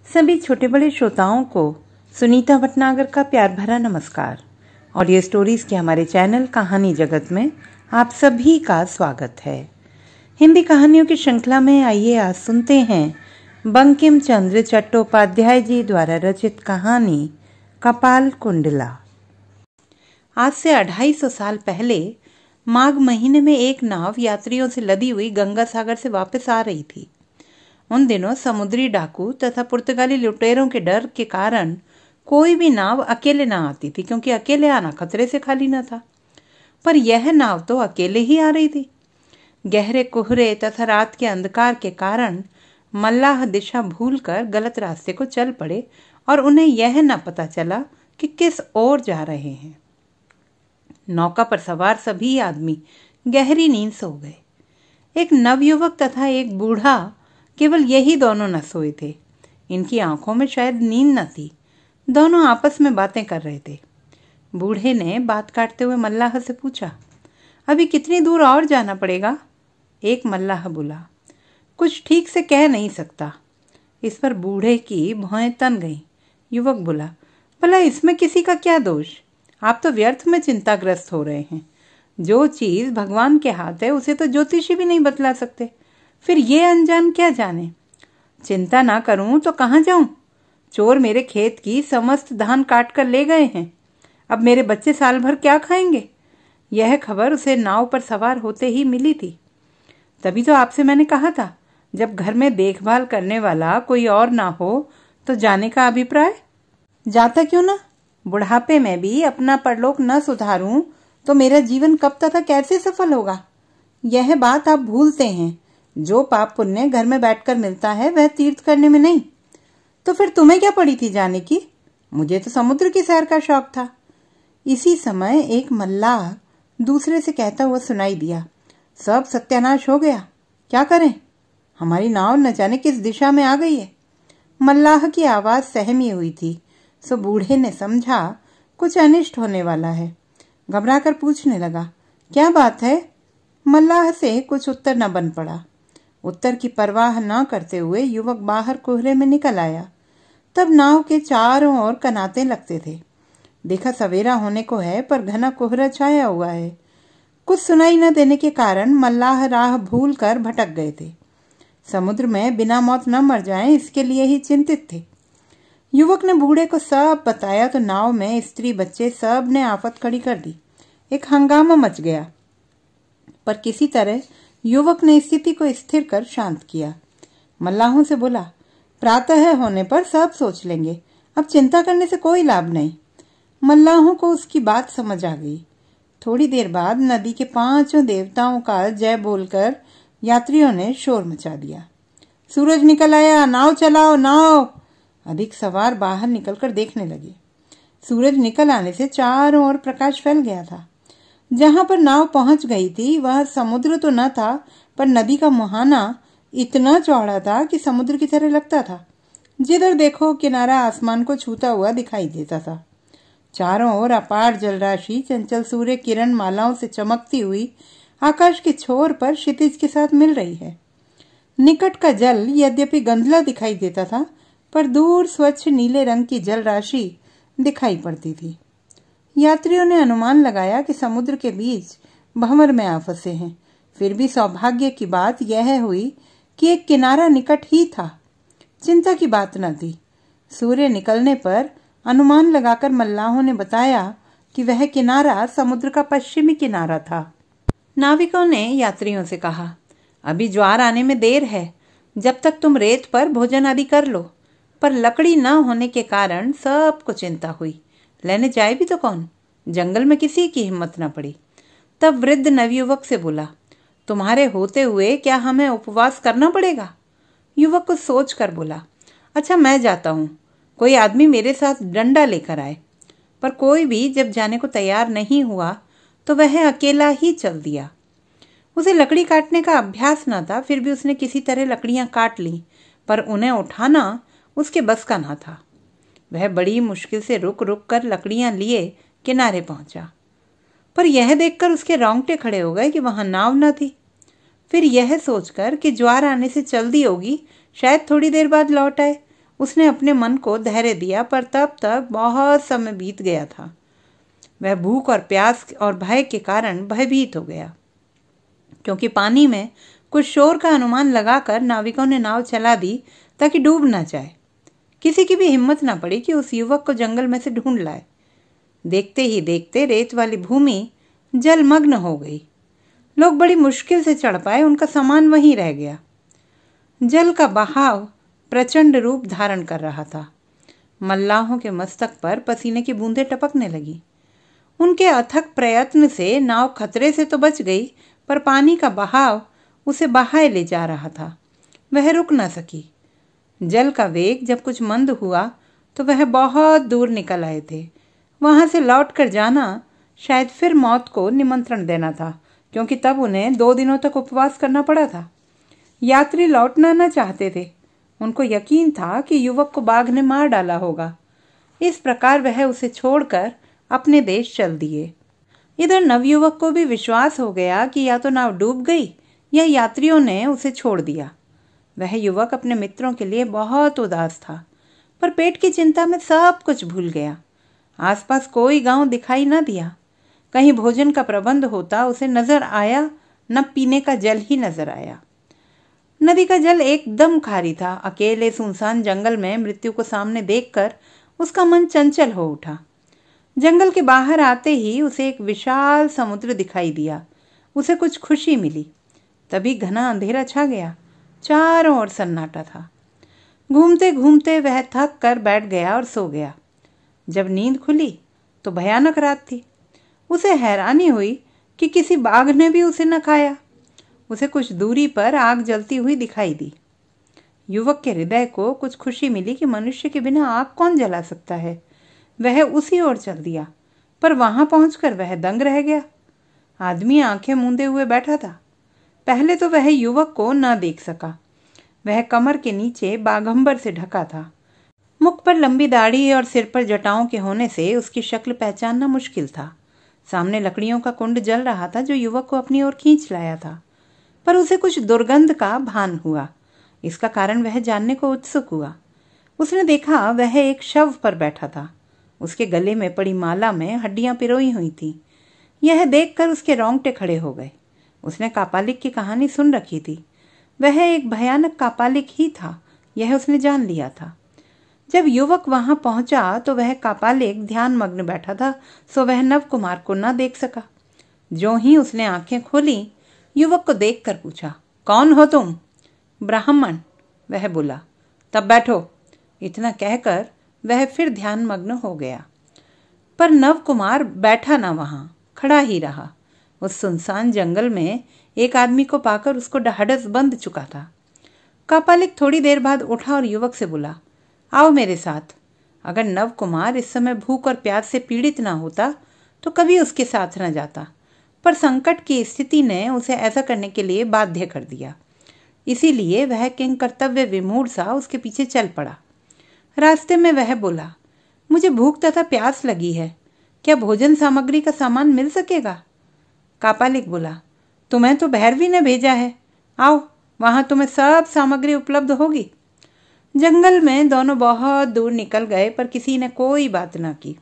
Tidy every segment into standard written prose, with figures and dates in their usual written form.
सभी छोटे बड़े श्रोताओं को सुनीता भटनागर का प्यार भरा नमस्कार। ऑडियो स्टोरीज के हमारे चैनल कहानी जगत में आप सभी का स्वागत है। हिंदी कहानियों की श्रृंखला में आइए आज सुनते हैं बंकिम चंद्र चट्टोपाध्याय जी द्वारा रचित कहानी कपाल कुंडला। आज से 250 साल पहले माघ महीने में एक नाव यात्रियों से लदी हुई गंगा सागर से वापस आ रही थी। उन दिनों समुद्री डाकू तथा पुर्तगाली लुटेरों के डर के कारण कोई भी नाव अकेले ना आती थी, क्योंकि अकेले आना खतरे से खाली न था। पर यह नाव तो अकेले ही आ रही थी। गहरे कोहरे तथा रात के अंधकार के कारण मल्लाह दिशा भूलकर गलत रास्ते को चल पड़े और उन्हें यह न पता चला कि किस ओर जा रहे हैं। नौका पर सवार सभी आदमी गहरी नींद सो गए। एक नवयुवक तथा एक बूढ़ा, केवल यही दोनों न सोए थे। इनकी आंखों में शायद नींद न थी। दोनों आपस में बातें कर रहे थे। बूढ़े ने बात काटते हुए मल्लाह से पूछा, अभी कितनी दूर और जाना पड़ेगा? एक मल्लाह बोला, कुछ ठीक से कह नहीं सकता। इस पर बूढ़े की भौहें तन गईं। युवक बोला, भला इसमें किसी का क्या दोष? आप तो व्यर्थ में चिंताग्रस्त हो रहे हैं। जो चीज भगवान के हाथ है उसे तो ज्योतिषी भी नहीं बतला सकते, फिर ये अनजान क्या जाने। चिंता ना करूं तो कहाँ जाऊं? चोर मेरे खेत की समस्त धान काट कर ले गए हैं। अब मेरे बच्चे साल भर क्या खाएंगे? यह खबर उसे नाव पर सवार होते ही मिली थी। तभी तो आपसे मैंने कहा था, जब घर में देखभाल करने वाला कोई और ना हो तो जाने का अभिप्राय। जाता क्यों ना? बुढ़ापे में भी अपना परलोक न सुधारूं तो मेरा जीवन कब तथा कैसे सफल होगा? यह बात आप भूलते हैं। जो पाप पुण्य घर में बैठकर मिलता है वह तीर्थ करने में नहीं। तो फिर तुम्हें क्या पड़ी थी जाने की? मुझे तो समुद्र की सैर का शौक था। इसी समय एक मल्लाह दूसरे से कहता हुआ सुनाई दिया, सब सत्यानाश हो गया, क्या करें? हमारी नाव न जाने किस दिशा में आ गई है। मल्लाह की आवाज सहमी हुई थी, सो बूढ़े ने समझा कुछ अनिष्ट होने वाला है। घबराकर पूछने लगा, क्या बात है? मल्लाह से कुछ उत्तर न बन पड़ा। उत्तर की परवाह न करते हुए युवक बाहर कोहरे में निकल आया। तब नाव के चारों ओर कनाते लगते थे। देखा सवेरा होने को है, पर घना कोहरा छाया हुआ है। कुछ सुनाई न देने के कारण मल्लाह राह भूल कर भटक गए थे। समुद्र में बिना मौत न मर जाएं, इसके लिए ही चिंतित थे। युवक ने बूढ़े को सब बताया तो नाव में स्त्री बच्चे सब ने आफत खड़ी कर दी। एक हंगामा मच गया, पर किसी तरह युवक ने स्थिति को स्थिर कर शांत किया। मल्लाहों से बोला, प्रातः होने पर सब सोच लेंगे, अब चिंता करने से कोई लाभ नहीं। मल्लाहों को उसकी बात समझ आ गई। थोड़ी देर बाद नदी के 5 देवताओं का जय बोलकर यात्रियों ने शोर मचा दिया। सूरज निकल आया, नाव चलाओ, नाव। अधिक सवार बाहर निकलकर देखने लगे। सूरज निकल आने से चारों ओर प्रकाश फैल गया था। जहां पर नाव पहुंच गई थी वह समुद्र तो न था, पर नदी का मुहाना इतना चौड़ा था कि समुद्र की तरह लगता था। जिधर देखो किनारा आसमान को छूता हुआ दिखाई देता था। चारों ओर अपार जलराशि चंचल सूर्य किरण मालाओं से चमकती हुई आकाश के छोर पर क्षितिज के साथ मिल रही है। निकट का जल यद्यपि गंधला दिखाई देता था, पर दूर स्वच्छ नीले रंग की जल राशि दिखाई पड़ती थी। यात्रियों ने अनुमान लगाया कि समुद्र के बीच भंवर में आ फंसे हैं। फिर भी सौभाग्य की बात यह हुई कि एक किनारा निकट ही था। चिंता की बात न थी। सूर्य निकलने पर अनुमान लगाकर मल्लाहों ने बताया कि वह किनारा समुद्र का पश्चिमी किनारा था। नाविकों ने यात्रियों से कहा, अभी ज्वार आने में देर है, जब तक तुम रेत पर भोजन आदि कर लो। पर लकड़ी न होने के कारण सबको चिंता हुई। लेने जाए भी तो कौन? जंगल में किसी की हिम्मत न पड़ी। तब वृद्ध नवयुवक से बोला, तुम्हारे होते हुए क्या हमें उपवास करना पड़ेगा? युवक कुछ सोच कर बोला, अच्छा मैं जाता हूँ, कोई आदमी मेरे साथ डंडा लेकर आए। पर कोई भी जब जाने को तैयार नहीं हुआ तो वह अकेला ही चल दिया। उसे लकड़ी काटने का अभ्यास न था, फिर भी उसने किसी तरह लकड़ियां काट ली, पर उन्हें उठाना उसके बस का ना था। वह बड़ी मुश्किल से रुक रुक कर लकड़ियां लिए किनारे पहुंचा, पर यह देखकर उसके रोंगटे खड़े हो गए कि वहां नाव न थी। फिर यह सोचकर कि ज्वार आने से चल दी होगी, शायद थोड़ी देर बाद लौट आए, उसने अपने मन को धैर्य दिया, पर तब तक बहुत समय बीत गया था। वह भूख और प्यास और भय के कारण भयभीत हो गया, क्योंकि पानी में कुछ शोर का अनुमान लगाकर नाविकों ने नाव चला दी ताकि डूब न जाए। किसी की भी हिम्मत न पड़ी कि उस युवक को जंगल में से ढूंढ लाए। देखते ही देखते रेत वाली भूमि जलमग्न हो गई। लोग बड़ी मुश्किल से चढ़ पाए, उनका सामान वहीं रह गया। जल का बहाव प्रचंड रूप धारण कर रहा था। मल्लाहों के मस्तक पर पसीने की बूंदें टपकने लगी। उनके अथक प्रयत्न से नाव खतरे से तो बच गई, पर पानी का बहाव उसे बहाए ले जा रहा था। वह रुक न सकी। जल का वेग जब कुछ मंद हुआ तो वह बहुत दूर निकल आए थे। वहां से लौट कर जाना शायद फिर मौत को निमंत्रण देना था, क्योंकि तब उन्हें 2 दिनों तक उपवास करना पड़ा था। यात्री लौटना न चाहते थे। उनको यकीन था कि युवक को बाघ ने मार डाला होगा। इस प्रकार वह उसे छोड़कर अपने देश चल दिए। इधर नवयुवक को भी विश्वास हो गया कि या तो नाव डूब गई या यात्रियों ने उसे छोड़ दिया। वह युवक अपने मित्रों के लिए बहुत उदास था, पर पेट की चिंता में सब कुछ भूल गया। आसपास कोई गांव दिखाई न दिया। कहीं भोजन का प्रबंध होता उसे नजर आया, न पीने का जल ही नजर आया। नदी का जल एकदम खारी था। अकेले सुनसान जंगल में मृत्यु को सामने देखकर उसका मन चंचल हो उठा। जंगल के बाहर आते ही उसे एक विशाल समुद्र दिखाई दिया। उसे कुछ खुशी मिली। तभी घना अंधेरा छा गया। चारों ओर सन्नाटा था। घूमते घूमते वह थक कर बैठ गया और सो गया। जब नींद खुली तो भयानक रात थी। उसे हैरानी हुई कि किसी बाघ ने भी उसे न खाया। उसे कुछ दूरी पर आग जलती हुई दिखाई दी। युवक के हृदय को कुछ खुशी मिली कि मनुष्य के बिना आग कौन जला सकता है। वह उसी ओर चल दिया, पर वहां पहुंचकर वह दंग रह गया। आदमी आंखें मूंदे हुए बैठा था। पहले तो वह युवक को न देख सका। वह कमर के नीचे बाघंबर से ढका था। मुख पर लंबी दाढ़ी और सिर पर जटाओं के होने से उसकी शक्ल पहचानना मुश्किल था। सामने लकड़ियों का कुंड जल रहा था जो युवक को अपनी ओर खींच लाया था, पर उसे कुछ दुर्गंध का भान हुआ। इसका कारण वह जानने को उत्सुक हुआ। उसने देखा वह एक शव पर बैठा था। उसके गले में पड़ी माला में हड्डियां पिरोई हुई थीं। यह देखकर उसके रोंगटे खड़े हो गए। उसने कापालिक की कहानी सुन रखी थी। वह एक भयानक कापालिक ही था, यह उसने जान लिया था। जब युवक वहां पहुंचा तो वह कापालिक ध्यान मग्न बैठा था, सो वह नव कुमार को न देख सका। जो ही उसने आंखें खोली, युवक को देखकर पूछा, कौन हो तुम? ब्राह्मण, वह बोला। तब बैठो। इतना कहकर वह फिर ध्यान मग्न हो गया। पर नव कुमार बैठा ना, वहां खड़ा ही रहा। उस सुनसान जंगल में एक आदमी को पाकर उसको ढाढ़स बंध चुका था। कापालिक थोड़ी देर बाद उठा और युवक से बोला, आओ मेरे साथ। अगर नव कुमार इस समय भूख और प्यास से पीड़ित ना होता तो कभी उसके साथ न जाता, पर संकट की स्थिति ने उसे ऐसा करने के लिए बाध्य कर दिया। इसीलिए वह किंग कर्तव्य विमूढ़ सा उसके पीछे चल पड़ा। रास्ते में वह बोला, मुझे भूख तथा प्यास लगी है, क्या भोजन सामग्री का सामान मिल सकेगा? कापालिक बोला, तुम्हें तो भैरवी ने भेजा है, आओ वहां तुम्हें सब सामग्री उपलब्ध होगी। जंगल में दोनों बहुत दूर निकल गए, पर किसी ने कोई बात न की।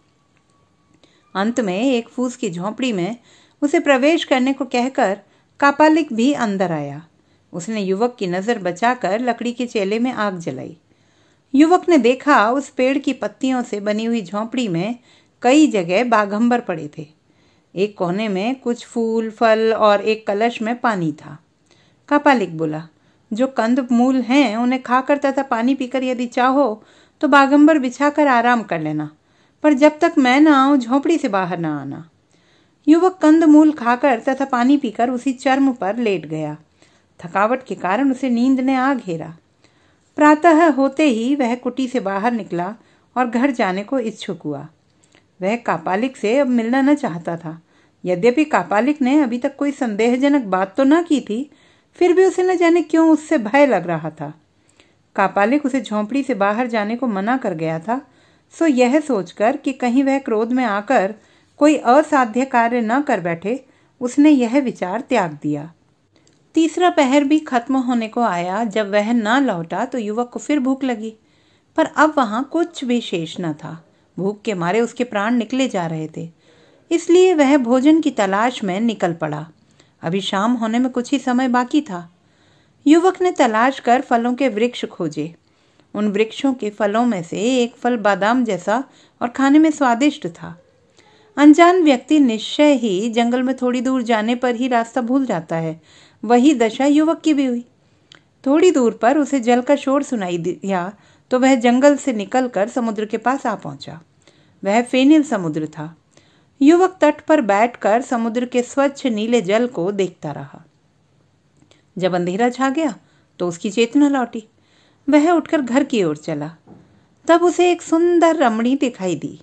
अंत में एक फूस की झोंपड़ी में उसे प्रवेश करने को कहकर कापालिक भी अंदर आया। उसने युवक की नजर बचाकर लकड़ी के चेले में आग जलाई। युवक ने देखा उस पेड़ की पत्तियों से बनी हुई झोंपड़ी में कई जगह बाघंबर पड़े थे। एक कोने में कुछ फूल फल और एक कलश में पानी था। कापालिक बोला, जो कंद मूल हैं उन्हें खाकर तथा पानी पीकर यदि चाहो तो बाघंबर बिछाकर आराम कर लेना, पर जब तक मैं न आऊं झोंपड़ी से बाहर न आना। युवक कंद मूल खाकर तथा पानी पीकर उसी चर्म पर लेट गया। थकावट के कारण उसे नींद ने आ घेरा। प्रातः होते ही वह कुटी से बाहर निकला और घर जाने को इच्छुक हुआ। वह कापालिक से अब मिलना न चाहता था। यद्यपि कापालिक ने अभी तक कोई संदेहजनक बात तो न की थी, फिर भी उसे न जाने क्यों उससे भय लग रहा था। कापालिक उसे झोंपड़ी से बाहर जाने को मना कर गया था, सो यह सोचकर कि कहीं वह क्रोध में आकर कोई असाध्य कार्य न कर बैठे, उसने यह विचार त्याग दिया। तीसरा पहर भी खत्म होने को आया। जब वह न लौटा तो युवक को फिर भूख लगी। पर अब वहां कुछ भी शेष न था। भूख के मारे उसके प्राण निकले जा रहे थे, इसलिए वह भोजन की तलाश में निकल पड़ा। अभी शाम होने में कुछ ही समय बाकी था। युवक ने तलाश कर फलों के वृक्ष खोजे। उन वृक्षों के फलों में से एक फल बादाम जैसा और खाने में स्वादिष्ट था। अनजान व्यक्ति निश्चय ही जंगल में थोड़ी दूर जाने पर ही रास्ता भूल जाता है। वही दशा युवक की भी हुई। थोड़ी दूर पर उसे जल का शोर सुनाई दिया तो वह जंगल से निकलकर समुद्र के पास आ पहुंचा। वह फेनिल समुद्र था। युवक तट पर बैठकर समुद्र के स्वच्छ नीले जल को देखता रहा। जब अंधेरा छा गया तो उसकी चेतना लौटी। वह उठकर घर की ओर चला। तब उसे एक सुंदर रमणी दिखाई दी।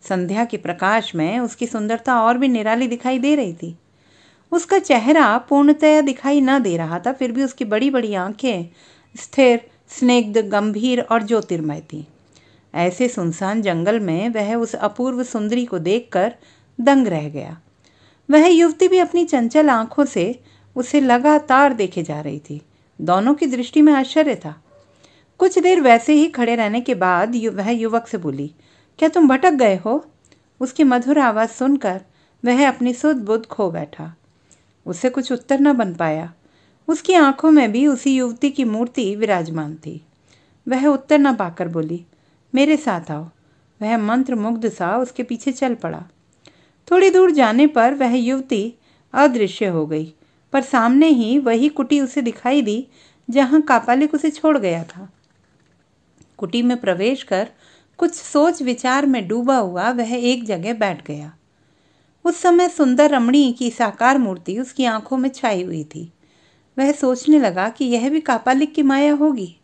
संध्या के प्रकाश में उसकी सुंदरता और भी निराली दिखाई दे रही थी। उसका चेहरा पूर्णतया दिखाई न दे रहा था, फिर भी उसकी बड़ी बड़ी आंखें स्थिर, स्निग्ध, गंभीर और ज्योतिर्मय थीं। ऐसे सुनसान जंगल में वह उस अपूर्व सुंदरी को देखकर दंग रह गया। वह युवती भी अपनी चंचल आंखों से उसे लगातार देखे जा रही थी। दोनों की दृष्टि में आश्चर्य था। कुछ देर वैसे ही खड़े रहने के बाद वह युवक से बोली, क्या तुम भटक गए हो? उसकी मधुर आवाज सुनकर वह अपनी सुध बुध खो बैठा। उससे कुछ उत्तर न बन पाया। उसकी आंखों में भी उसी युवती की मूर्ति विराजमान थी। वह उत्तर न पाकर बोली, मेरे साथ आओ। वह मंत्र मुग्ध सा उसके पीछे चल पड़ा। थोड़ी दूर जाने पर वह युवती अदृश्य हो गई, पर सामने ही वही कुटी उसे दिखाई दी जहां कापालिक उसे छोड़ गया था। कुटी में प्रवेश कर कुछ सोच विचार में डूबा हुआ वह एक जगह बैठ गया। उस समय सुंदर रमणी की साकार मूर्ति उसकी आंखों में छाई हुई थी। वह सोचने लगा कि यह भी कापालिक की माया होगी,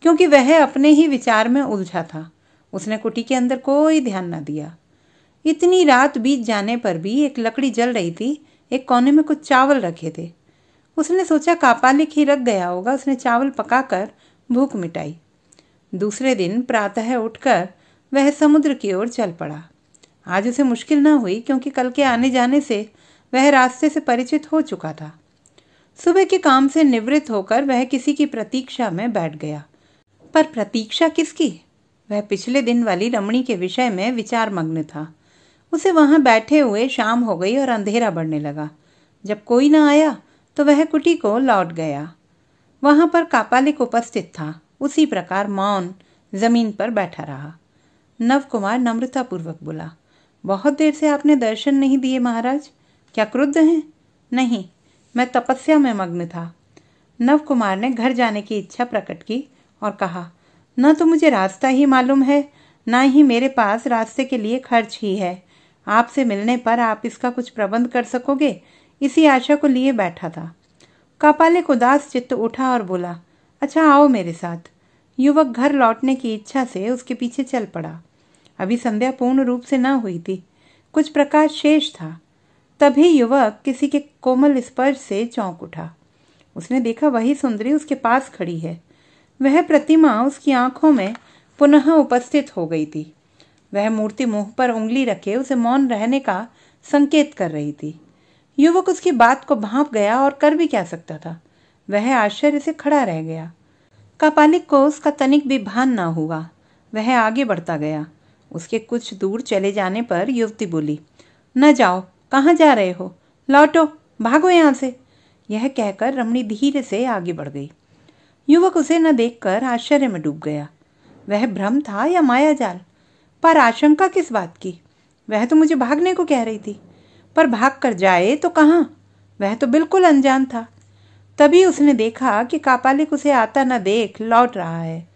क्योंकि वह अपने ही विचार में उलझा था। उसने कुटी के अंदर कोई ध्यान न दिया। इतनी रात बीत जाने पर भी एक लकड़ी जल रही थी। एक कोने में कुछ चावल रखे थे। उसने सोचा कापालिक ही रख गया होगा। उसने चावल पकाकर भूख मिटाई। दूसरे दिन प्रातः उठकर वह समुद्र की ओर चल पड़ा। आज उसे मुश्किल न हुई, क्योंकि कल के आने जाने से वह रास्ते से परिचित हो चुका था। सुबह के काम से निवृत्त होकर वह किसी की प्रतीक्षा में बैठ गया। पर प्रतीक्षा किसकी? वह पिछले दिन वाली रमणी के विषय में विचार मग्न था। उसे वहां बैठे हुए शाम हो गई और अंधेरा बढ़ने लगा। जब कोई न आया तो वह कुटी को लौट गया। वहां पर कापालिक उपस्थित था। उसी प्रकार मौन जमीन पर बैठा रहा। नव कुमार नम्रतापूर्वक बोला, बहुत देर से आपने दर्शन नहीं दिए महाराज। क्या क्रुद्ध हैं? नहीं, मैं तपस्या में मग्न था। नव कुमार ने घर जाने की इच्छा प्रकट की और कहा, न तो मुझे रास्ता ही मालूम है, न ही मेरे पास रास्ते के लिए खर्च ही है। आपसे मिलने पर आप इसका कुछ प्रबंध कर सकोगे, इसी आशा को लिए बैठा था। कापालिक उदास चित्त उठा और बोला, अच्छा आओ मेरे साथ। युवक घर लौटने की इच्छा से उसके पीछे चल पड़ा। अभी संध्या पूर्ण रूप से न हुई थी, कुछ प्रकाश शेष था। तभी युवक किसी के कोमल स्पर्श से चौंक उठा। उसने देखा वही सुंदरी उसके पास खड़ी है। वह प्रतिमा उसकी आंखों में पुनः उपस्थित हो गई थी। वह मूर्ति मुंह पर उंगली रखे उसे मौन रहने का संकेत कर रही थी। युवक उसकी बात को भांप गया और कर भी क्या सकता था। वह आश्चर्य से खड़ा रह गया। कापालिक को उसका तनिक भी भान न हुआ। वह आगे बढ़ता गया। उसके कुछ दूर चले जाने पर युवती बोली, न जाओ, कहाँ जा रहे हो? लौटो, भागो यहाँ से। यह कहकर रमणी धीरे से आगे बढ़ गई। युवक उसे न देखकर आश्चर्य में डूब गया। वह भ्रम था या मायाजाल? पर आशंका किस बात की? वह तो मुझे भागने को कह रही थी, पर भाग कर जाए तो कहाँ? वह तो बिल्कुल अनजान था। तभी उसने देखा कि कापालिक उसे आता न देख लौट रहा है।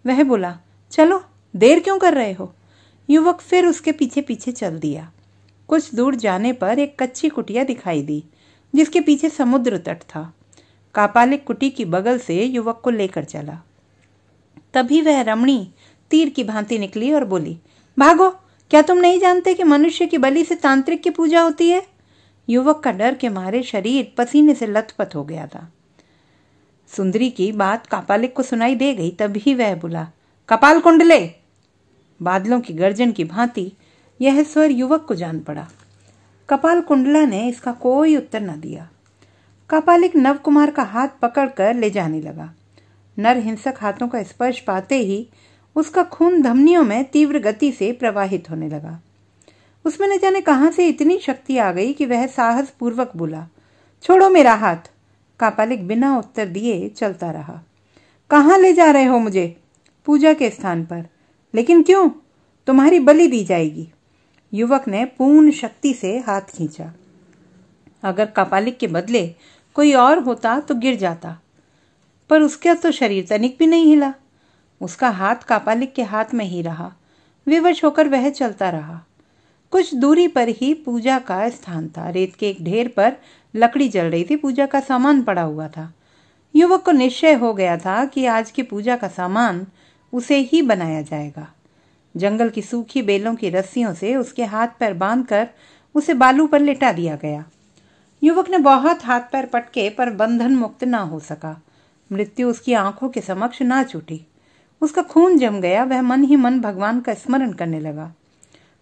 वह बोला, चलो, देर क्यों कर रहे हो? युवक फिर उसके पीछे पीछे चल दिया। कुछ दूर जाने पर एक कच्ची कुटिया दिखाई दी, जिसके पीछे समुद्र तट था। कापालिक कुटी की बगल से युवक को लेकर चला। तभी वह रमणी तीर की भांति निकली और बोली, भागो, क्या तुम नहीं जानते कि मनुष्य की बलि से तांत्रिक की पूजा होती है? युवक का डर के मारे शरीर पसीने से लथपथ हो गया था। सुंदरी की बात कापालिक को सुनाई दे गई। तभी वह बोला, कपाल कुंडले। बादलों की गर्जन की भांति यह स्वर युवक को जान पड़ा। कपाल कुंडला ने इसका कोई उत्तर न दिया। कापालिक नव कुमार का हाथ पकड़कर ले जाने लगा। नर हिंसक हाथों का स्पर्श पाते ही उसका खून धमनियों में तीव्र गति से प्रवाहित होने लगा। उसमें न जाने कहां से इतनी शक्ति आ गई कि वह साहस पूर्वक बोला, छोड़ो मेरा हाथ। कापालिक बिना उत्तर दिए चलता रहा। कहां ले जा रहे हो मुझे? पूजा के स्थान पर। लेकिन क्यों? तुम्हारी बलि दी जाएगी। युवक ने पूर्ण शक्ति से हाथ खींचा। अगर कापालिक के बदले कोई और होता तो गिर जाता, पर उसका तो शरीर तनिक भी नहीं हिला। उसका हाथ कापालिक के हाथ में ही रहा। विवश होकर वह चलता रहा। कुछ दूरी पर ही पूजा का स्थान था। रेत के एक ढेर पर लकड़ी जल रही थी। पूजा का सामान पड़ा हुआ था। युवक को निश्चय हो गया था कि आज की पूजा का सामान उसे ही बनाया जाएगा। जंगल की सूखी बेलों की रस्सियों से उसके हाथ पैर बांधकर उसे बालू पर लिटा दिया गया। युवक ने बहुत हाथ पैर पटके, पर बंधन मुक्त ना हो सका। मृत्यु उसकी आंखों के समक्ष नाच उठी। उसका खून जम गया। वह मन ही मन भगवान का स्मरण करने लगा।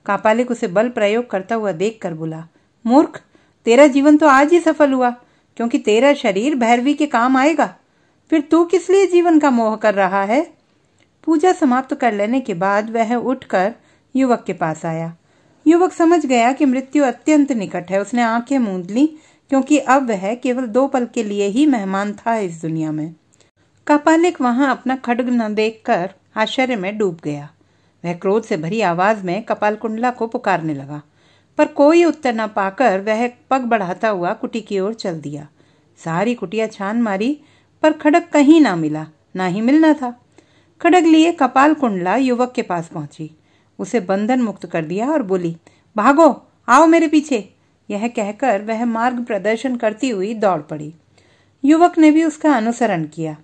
कापालिक उसे बल प्रयोग करता हुआ देखकर बोला, मूर्ख, तेरा जीवन तो आज ही सफल हुआ, क्योंकि तेरा शरीर भैरवी के काम आएगा। फिर तू किस लिए जीवन का मोह कर रहा है? पूजा समाप्त कर लेने के बाद वह उठकर युवक के पास आया। युवक समझ गया कि मृत्यु अत्यंत निकट है। उसने आंखें मूंद ली, क्योंकि अब वह केवल 2 पल के लिए ही मेहमान था इस दुनिया में। कापालिक वहां अपना खड्ग न देखकर आश्चर्य में डूब गया। वह क्रोध से भरी आवाज में कपालकुंडला को पुकारने लगा, पर कोई उत्तर न पाकर वह पग बढ़ाता हुआ कुटी की ओर चल दिया। सारी कुटिया छान मारी, पर खड्ग कहीं ना मिला, ना ही मिलना था। खड्ग लिए कपालकुंडला युवक के पास पहुंची। उसे बंधन मुक्त कर दिया और बोली, भागो, आओ मेरे पीछे। यह कहकर वह मार्ग प्रदर्शन करती हुई दौड़ पड़ी। युवक ने भी उसका अनुसरण किया।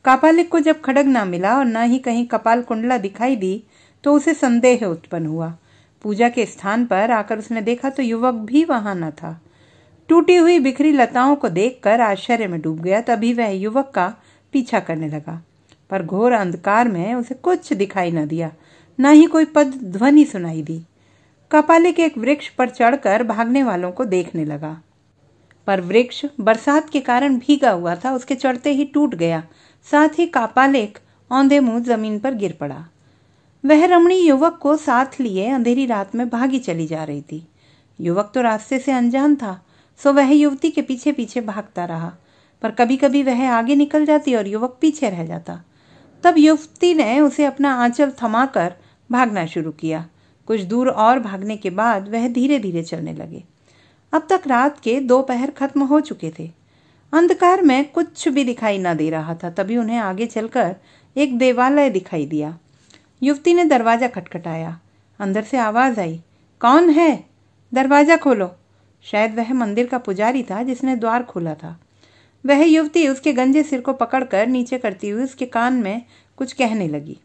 कापालिक को जब खड्ग ना मिला और न ही कहीं कपालकुंडला दिखाई दी, तो उसे संदेह उत्पन्न हुआ। पूजा के स्थान पर आकर उसने देखा तो युवक भी वहां न था। टूटी हुई बिखरी लताओं को देखकर आश्चर्य में डूब गया। तभी वह युवक का पीछा करने लगा, पर घोर अंधकार में उसे कुछ दिखाई न दिया, न ही कोई पद ध्वनि सुनाई दी। कापालिक एक वृक्ष पर चढ़कर भागने वालों को देखने लगा, पर वृक्ष बरसात के कारण भीगा हुआ था। उसके चढ़ते ही टूट गया। साथ ही कापालिक औंधे मुंह जमीन पर गिर पड़ा। वह रमणी युवक को साथ लिए अंधेरी रात में भागी चली जा रही थी। युवक तो रास्ते से अनजान था, सो वह युवती के पीछे पीछे भागता रहा, पर कभी कभी वह आगे निकल जाती और युवक पीछे रह जाता। तब युवती ने उसे अपना आंचल थमाकर भागना शुरू किया। कुछ दूर और भागने के बाद वह धीरे धीरे चलने लगे। अब तक रात के 2 पहर खत्म हो चुके थे। अंधकार में कुछ भी दिखाई न दे रहा था। तभी उन्हें आगे चलकर एक देवालय दिखाई दिया। युवती ने दरवाजा खटखटाया। अंदर से आवाज आई, कौन है? दरवाजा खोलो। शायद वह मंदिर का पुजारी था जिसने द्वार खोला था। वह युवती उसके गंजे सिर को पकड़कर नीचे करती हुई उसके कान में कुछ कहने लगी।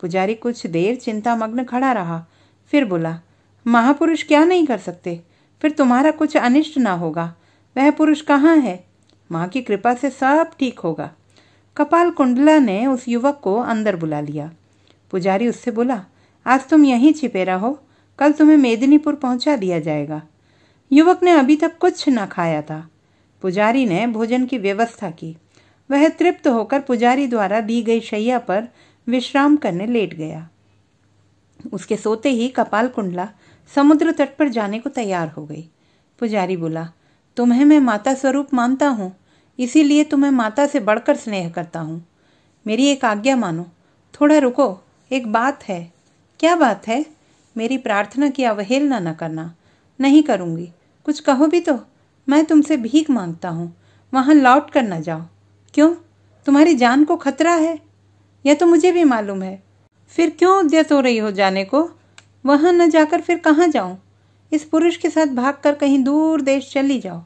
पुजारी कुछ देर चिंतामग्न खड़ा रहा, फिर बोला, महापुरुष क्या नहीं कर सकते? फिर तुम्हारा कुछ अनिष्ट ना होगा। वह पुरुष कहाँ है? माँ की कृपा से सब ठीक होगा। कपालकुंडला ने उस युवक को अंदर बुला लिया। पुजारी उससे बोला, आज तुम यहीं छिपे रहो, कल तुम्हें मेदिनीपुर पहुंचा दिया जाएगा। युवक ने अभी तक कुछ न खाया था। पुजारी ने भोजन की व्यवस्था की। वह तृप्त होकर पुजारी द्वारा दी गई शैया पर विश्राम करने लेट गया। उसके सोते ही कपालकुंडला समुद्र तट पर जाने को तैयार हो गई। पुजारी बोला, तुम्हें मैं माता स्वरूप मानता हूँ, इसीलिए तुम्हें माता से बढ़कर स्नेह करता हूँ। मेरी एक आज्ञा मानो। थोड़ा रुको, एक बात है। क्या बात है? मेरी प्रार्थना की अवहेलना न करना। नहीं करूँगी। कुछ कहो भी तो। मैं तुमसे भीख मांगता हूँ, वहाँ लौट कर न जाओ। क्यों? तुम्हारी जान को खतरा है? यह तो मुझे भी मालूम है। फिर क्यों उद्यत हो रही हो जाने को? वहाँ न जाकर फिर कहाँ जाऊँ? इस पुरुष के साथ भागकर कहीं दूर देश चली जाओ।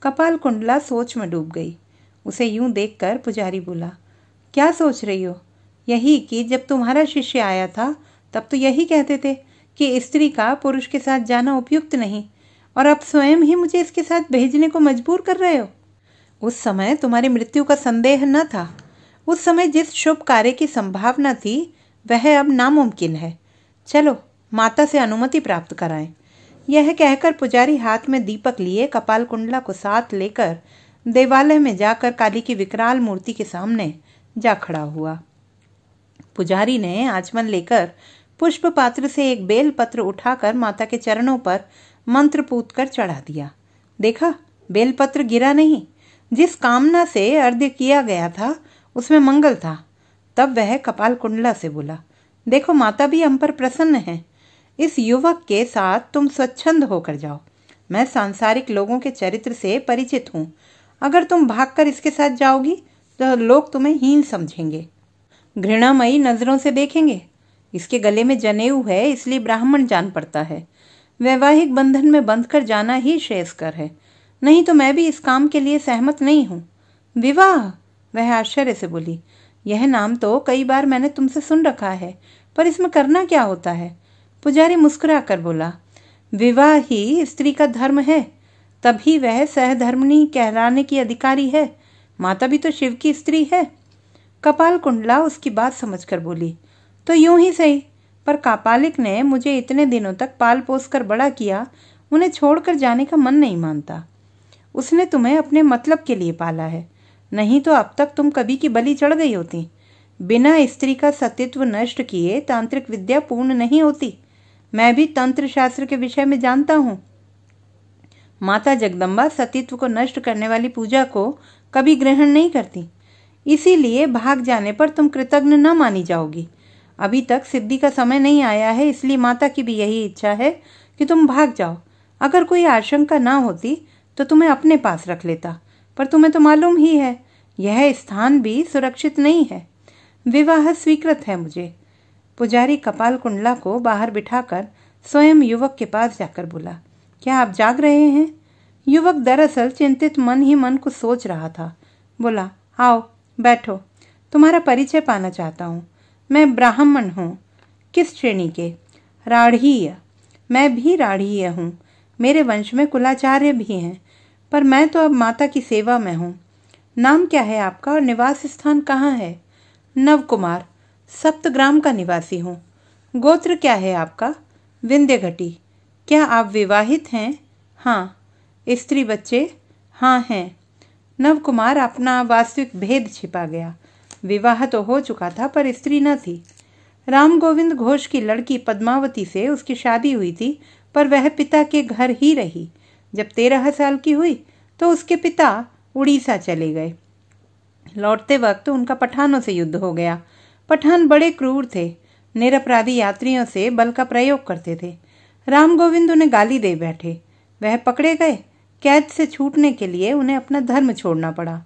कपालकुंडला सोच में डूब गई। उसे यूं देखकर पुजारी बोला, क्या सोच रही हो? यही कि जब तुम्हारा शिष्य आया था तब तो यही कहते थे कि स्त्री का पुरुष के साथ जाना उपयुक्त नहीं, और अब स्वयं ही मुझे इसके साथ भेजने को मजबूर कर रहे हो। उस समय तुम्हारी मृत्यु का संदेह न था। उस समय जिस शुभ कार्य की संभावना थी वह अब नामुमकिन है। चलो माता से अनुमति प्राप्त कराएं। यह कहकर पुजारी हाथ में दीपक लिए कपालकुंडला को साथ लेकर देवालय में जाकर काली की विकराल मूर्ति के सामने जा खड़ा हुआ। पुजारी ने आचमन लेकर पुष्प पात्र से एक बेल पत्र उठाकर माता के चरणों पर मंत्र पूत कर चढ़ा दिया। देखा, बेलपत्र गिरा नहीं। जिस कामना से अर्घ्य किया गया था उसमें मंगल था। तब वह कपाल कुंडला से बोला, देखो माता भी हम पर प्रसन्न है। इस युवक के साथ तुम स्वच्छंद होकर जाओ। मैं सांसारिक लोगों के चरित्र से परिचित हूँ। अगर तुम भागकर इसके साथ जाओगी तो लोग तुम्हें हीन समझेंगे, घृणामयी नजरों से देखेंगे। इसके गले में जनेऊ है, इसलिए ब्राह्मण जान पड़ता है। वैवाहिक बंधन में बंधकर जाना ही श्रेयस्कर है, नहीं तो मैं भी इस काम के लिए सहमत नहीं हूँ। विवाह? वह आश्चर्य से बोली, यह नाम तो कई बार मैंने तुमसे सुन रखा है, पर इसमें करना क्या होता है? पुजारी मुस्कुरा कर बोला, विवाह ही स्त्री का धर्म है, तभी वह सहधर्मिणी कहलाने की अधिकारी है। माता भी तो शिव की स्त्री है। कपाल कुंडला उसकी बात समझकर बोली, तो यूं ही सही, पर कापालिक ने मुझे इतने दिनों तक पाल पोस कर बड़ा किया, उन्हें छोड़कर जाने का मन नहीं मानता। उसने तुम्हें अपने मतलब के लिए पाला है, नहीं तो अब तक तुम कभी की बलि चढ़ गई होती। बिना स्त्री का सतीत्व नष्ट किए तांत्रिक विद्या पूर्ण नहीं होती। मैं भी तंत्र शास्त्र के विषय में जानता हूँ। माता जगदम्बा सतीत्व को नष्ट करने वाली पूजा को कभी ग्रहण नहीं करती, इसीलिए भाग जाने पर तुम कृतज्ञ न मानी जाओगी। अभी तक सिद्धि का समय नहीं आया है, इसलिए माता की भी यही इच्छा है कि तुम भाग जाओ। अगर कोई आशंका ना होती तो तुम्हें अपने पास रख लेता, पर तुम्हें तो मालूम ही है यह स्थान भी सुरक्षित नहीं है। विवाह स्वीकृत है मुझे। पुजारी कपाल कुंडला को बाहर बिठाकर स्वयं युवक के पास जाकर बोला, क्या आप जाग रहे हैं? युवक दरअसल चिंतित मन ही मन कुछ सोच रहा था। बोला, आओ बैठो, तुम्हारा परिचय पाना चाहता हूँ। मैं ब्राह्मण हूँ। किस श्रेणी के? राढ़ीय। मैं भी राढ़ीय हूँ। मेरे वंश में कुलाचार्य भी हैं, पर मैं तो अब माता की सेवा में हूँ। नाम क्या है आपका और निवास स्थान कहाँ है? नव कुमार, सप्तग्राम का निवासी हूँ। गोत्र क्या है आपका? विंध्य घटी। क्या आप विवाहित हैं? हाँ। स्त्री बच्चे? हाँ हैं। नव कुमार अपना वास्तविक भेद छिपा गया। विवाह तो हो चुका था, पर स्त्री न थी। राम गोविंद घोष की लड़की पद्मावती से उसकी शादी हुई थी, पर वह पिता के घर ही रही। जब 13 साल की हुई तो उसके पिता उड़ीसा चले गए। लौटते वक्त उनका पठानों से युद्ध हो गया। पठान बड़े क्रूर थे, निरपराधी यात्रियों से बल का प्रयोग करते थे। राम गोविंद उन्हें गाली दे बैठे। वह पकड़े गए। कैद से छूटने के लिए उन्हें अपना धर्म छोड़ना पड़ा।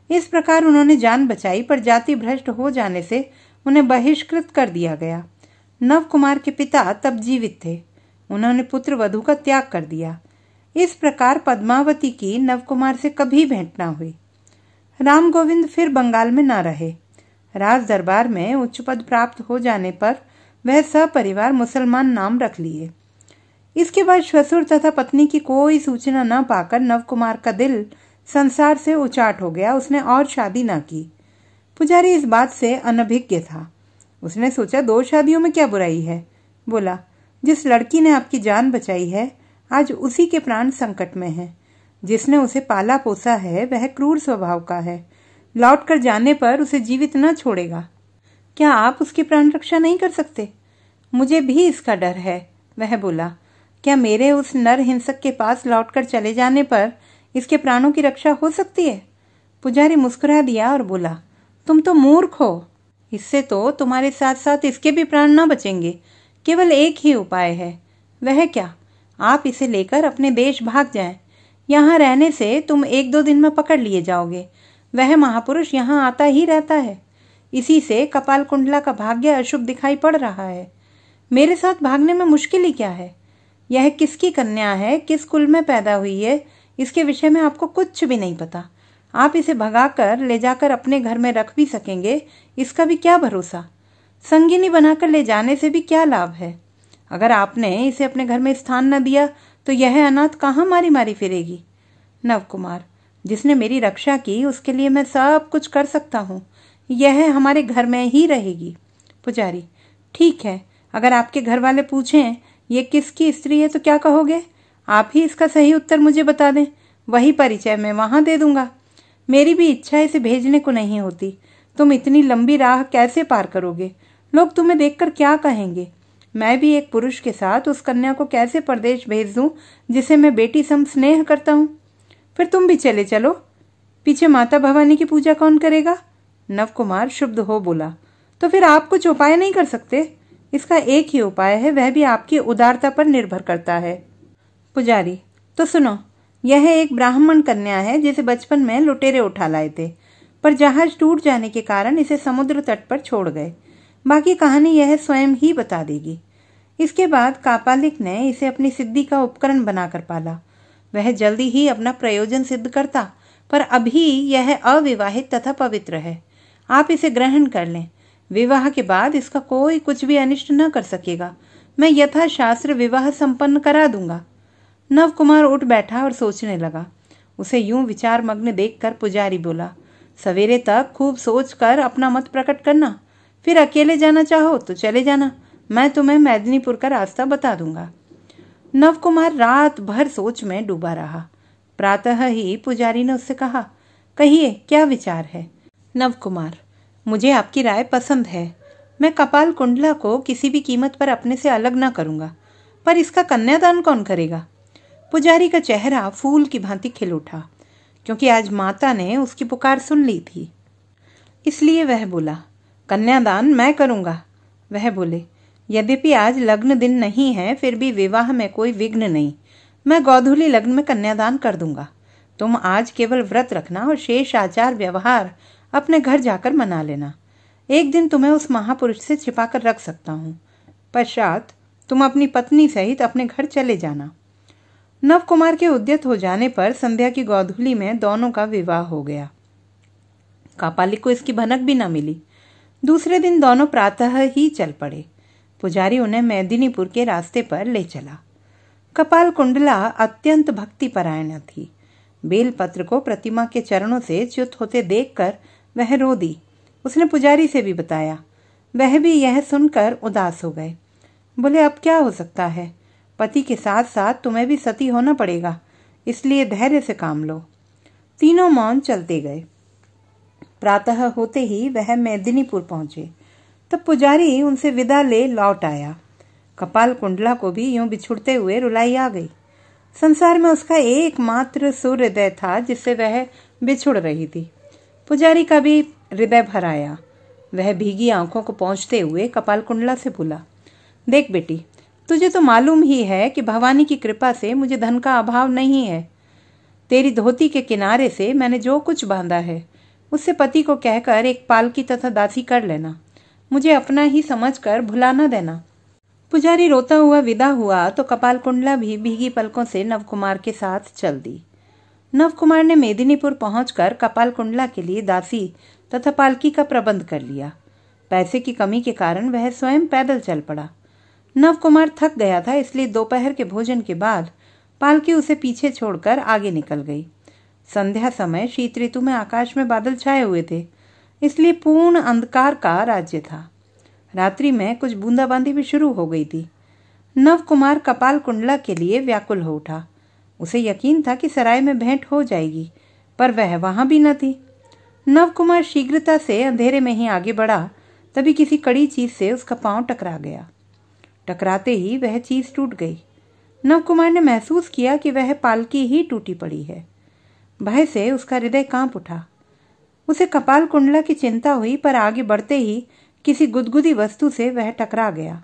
इस प्रकार उन्होंने जान बचाई, पर जाति भ्रष्ट हो जाने से उन्हें बहिष्कृत कर दिया गया। नव कुमार के पिता तब जीवित थे। उन्होंने पुत्र वधू का त्याग कर दिया। इस प्रकार पद्मावती की नव कुमार से कभी भेंट न हुई। राम गोविंद फिर बंगाल में न रहे। राज दरबार में उच्च पद प्राप्त हो जाने पर वह सपरिवार मुसलमान नाम रख लिए। इसके बाद ससुर तथा पत्नी की कोई सूचना न पाकर नव कुमार का दिल संसार से उचाट हो गया। उसने और शादी न की। पुजारी इस बात से अनभिज्ञ था। उसने सोचा 2 शादियों में क्या बुराई है। बोला, जिस लड़की ने आपकी जान बचाई है आज उसी के प्राण संकट में है। जिसने उसे पाला पोसा है वह क्रूर स्वभाव का है। लौट कर जाने पर उसे जीवित न छोड़ेगा। क्या आप उसकी प्राण रक्षा नहीं कर सकते? मुझे भी इसका डर है। वह बोला, क्या मेरे उस नर हिंसक के पास लौटकर चले जाने पर इसके प्राणों की रक्षा हो सकती है? पुजारी मुस्कुरा दिया और बोला, तुम तो मूर्ख हो। इससे तो तुम्हारे साथ साथ इसके भी प्राण न बचेंगे। केवल एक ही उपाय है। वह क्या? आप इसे लेकर अपने देश भाग जाएं। यहाँ रहने से तुम 1-2 दिन में पकड़ लिए जाओगे। वह महापुरुष यहाँ आता ही रहता है। इसी से कपाल कुंडला का भाग्य अशुभ दिखाई पड़ रहा है। मेरे साथ भागने में मुश्किल ही क्या है? यह किसकी कन्या है, किस कुल में पैदा हुई है, इसके विषय में आपको कुछ भी नहीं पता। आप इसे भगाकर ले जाकर अपने घर में रख भी सकेंगे, इसका भी क्या भरोसा? संगिनी बनाकर ले जाने से भी क्या लाभ है? अगर आपने इसे अपने घर में स्थान न दिया तो यह अनाथ कहाँ मारी मारी फिरेगी? नव कुमार, जिसने मेरी रक्षा की उसके लिए मैं सब कुछ कर सकता हूँ। यह हमारे घर में ही रहेगी। पुजारी, ठीक है, अगर आपके घर वाले पूछें ये किसकी स्त्री है तो क्या कहोगे? आप ही इसका सही उत्तर मुझे बता दें, वही परिचय मैं वहां दे दूंगा। मेरी भी इच्छा इसे भेजने को नहीं होती। तुम इतनी लंबी राह कैसे पार करोगे? लोग तुम्हें देखकर क्या कहेंगे? मैं भी एक पुरुष के साथ उस कन्या को कैसे परदेश भेज दूं जिसे मैं बेटी सम स्नेह करता हूं? फिर तुम भी चले चलो। पीछे माता भवानी की पूजा कौन करेगा? नव कुमार शुद्ध हो बोला। तो फिर आप कुछ उपाय नहीं कर सकते? इसका एक ही उपाय है, वह भी आपकी उदारता पर निर्भर करता है। पुजारी, तो सुनो, यह एक ब्राह्मण कन्या है जिसे बचपन में लुटेरे उठा लाए थे, पर जहाज टूट जाने के कारण इसे समुद्र तट पर छोड़ गए। बाकी कहानी यह स्वयं ही बता देगी। इसके बाद कापालिक ने इसे अपनी सिद्धि का उपकरण बनाकर पाला। वह जल्दी ही अपना प्रयोजन सिद्ध करता, पर अभी यह अविवाहित तथा पवित्र है। आप इसे ग्रहण कर लें। विवाह के बाद इसका कोई कुछ भी अनिष्ट न कर सकेगा। मैं यथाशास्त्र विवाह संपन्न करा दूंगा। नव कुमार उठ बैठा और सोचने लगा। उसे यूं विचार मग्न देखकर पुजारी बोला, सवेरे तक खूब सोचकर अपना मत प्रकट करना, फिर अकेले जाना चाहो तो चले जाना। मैं तुम्हें मेदिनीपुर का रास्ता बता दूंगा। नव कुमार रात भर सोच में डूबा रहा। प्रातः ही पुजारी ने उससे कहा, कहिए क्या विचार है? नव कुमार, मुझे आपकी राय पसंद है। मैं कपाल कुंडला को किसी भी कीमत पर अपने से अलग न करूंगा, पर इसका कन्यादान कौन करेगा? पुजारी का चेहरा फूल की भांति खिल उठा, क्योंकि आज माता ने उसकी पुकार सुन ली थी। इसलिए वह बोला, कन्यादान मैं करूंगा। वह बोले, यद्यपि आज लग्न दिन नहीं है, फिर भी विवाह में कोई विघ्न नहीं। मैं गोधूली लग्न में कन्यादान कर दूंगा। तुम आज केवल व्रत रखना और शेष आचार व्यवहार अपने घर जाकर मना लेना। एक दिन तुम्हें उस महापुरुष से छिपाकर रख सकता हूँ। पश्चात तुम अपनी पत्नी सहित अपने घर चले जाना। नव कुमार के उद्यत हो जाने पर संध्या की गोधूली में दोनों का विवाह हो गया। कापालिक को इसकी भनक भी न मिली। दूसरे दिन दोनों प्रातः ही चल पड़े। पुजारी उन्हें मेदिनीपुर के रास्ते पर ले चला। कपाल कुंडला अत्यंत भक्तिपरायण थी। बेलपत्र को प्रतिमा के चरणों से च्युत होते देखकर वह रो दी। उसने पुजारी से भी बताया। वह भी यह सुनकर उदास हो गए। बोले, अब क्या हो सकता है? पति के साथ साथ तुम्हें भी सती होना पड़ेगा, इसलिए धैर्य से काम लो। तीनों मौन चलते गए। प्रातः होते ही वह मेदिनीपुर पहुंचे। तब पुजारी उनसे विदा ले लौट आया। कपाल कुंडला को भी यूं बिछुड़ते हुए रुलाई आ गई। संसार में उसका एकमात्र सूर्योदय था जिससे वह बिछुड़ रही थी। पुजारी का भी हृदय भर आया। वह भीगी आंखों को पोंछते हुए कपाल कुंडला से बोला, देख बेटी, तुझे तो मालूम ही है कि भवानी की कृपा से मुझे धन का अभाव नहीं है। तेरी धोती के किनारे से मैंने जो कुछ बांधा है उससे पति को कहकर एक पालकी तथा दासी कर लेना। मुझे अपना ही समझकर भुला न देना। पुजारी रोता हुआ विदा हुआ तो कपाल कुंडला भी भीगी पलकों से नवकुमार के साथ चल दी। नवकुमार ने मेदिनीपुर पहुंचकर कपाल कुंडला के लिए दासी तथा पालकी का प्रबंध कर लिया। पैसे की कमी के कारण वह स्वयं पैदल चल पड़ा। नवकुमार थक गया था, इसलिए दोपहर के भोजन के बाद पालकी उसे पीछे छोड़कर आगे निकल गई। संध्या समय शीत ऋतु में आकाश में बादल छाए हुए थे, इसलिए पूर्ण अंधकार का राज्य था। रात्रि में कुछ बूंदाबांदी भी शुरू हो गई थी। नवकुमार कपाल कुंडला के लिए व्याकुल हो उठा। उसे यकीन था कि सराय में भेंट हो जाएगी, पर वह वहां भी न थी। नवकुमार शीघ्रता से अंधेरे में ही आगे बढ़ा, तभी किसी कड़ी चीज से उसका पांव टकरा गया। टकराते ही वह चीज टूट गई। नवकुमार ने महसूस किया कि वह पालकी ही टूटी पड़ी है। भय से उसका हृदय कांप उठा। उसे कपाल कुंडला की चिंता हुई, पर आगे बढ़ते ही किसी गुदगुदी वस्तु से वह टकरा गया।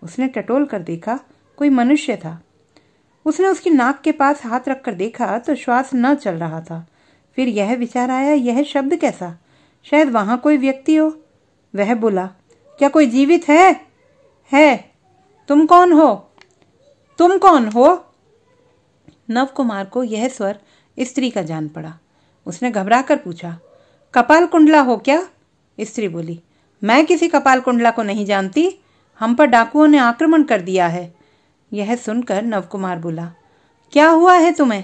उसने टटोल कर देखा, कोई मनुष्य था। उसने उसकी नाक के पास हाथ रखकर देखा तो श्वास न चल रहा था। फिर यह विचार आया, यह शब्द कैसा? शायद वहां कोई व्यक्ति हो। वह बोला, क्या कोई जीवित है? है। तुम कौन हो? तुम कौन हो? नवकुमार को यह स्वर स्त्री का जान पड़ा। उसने घबराकर पूछा, कपाल कुंडला हो क्या? स्त्री बोली, मैं किसी कपाल कुंडला को नहीं जानती। हम पर डाकुओं ने आक्रमण कर दिया है। यह सुनकर नवकुमार बोला, क्या हुआ है तुम्हें?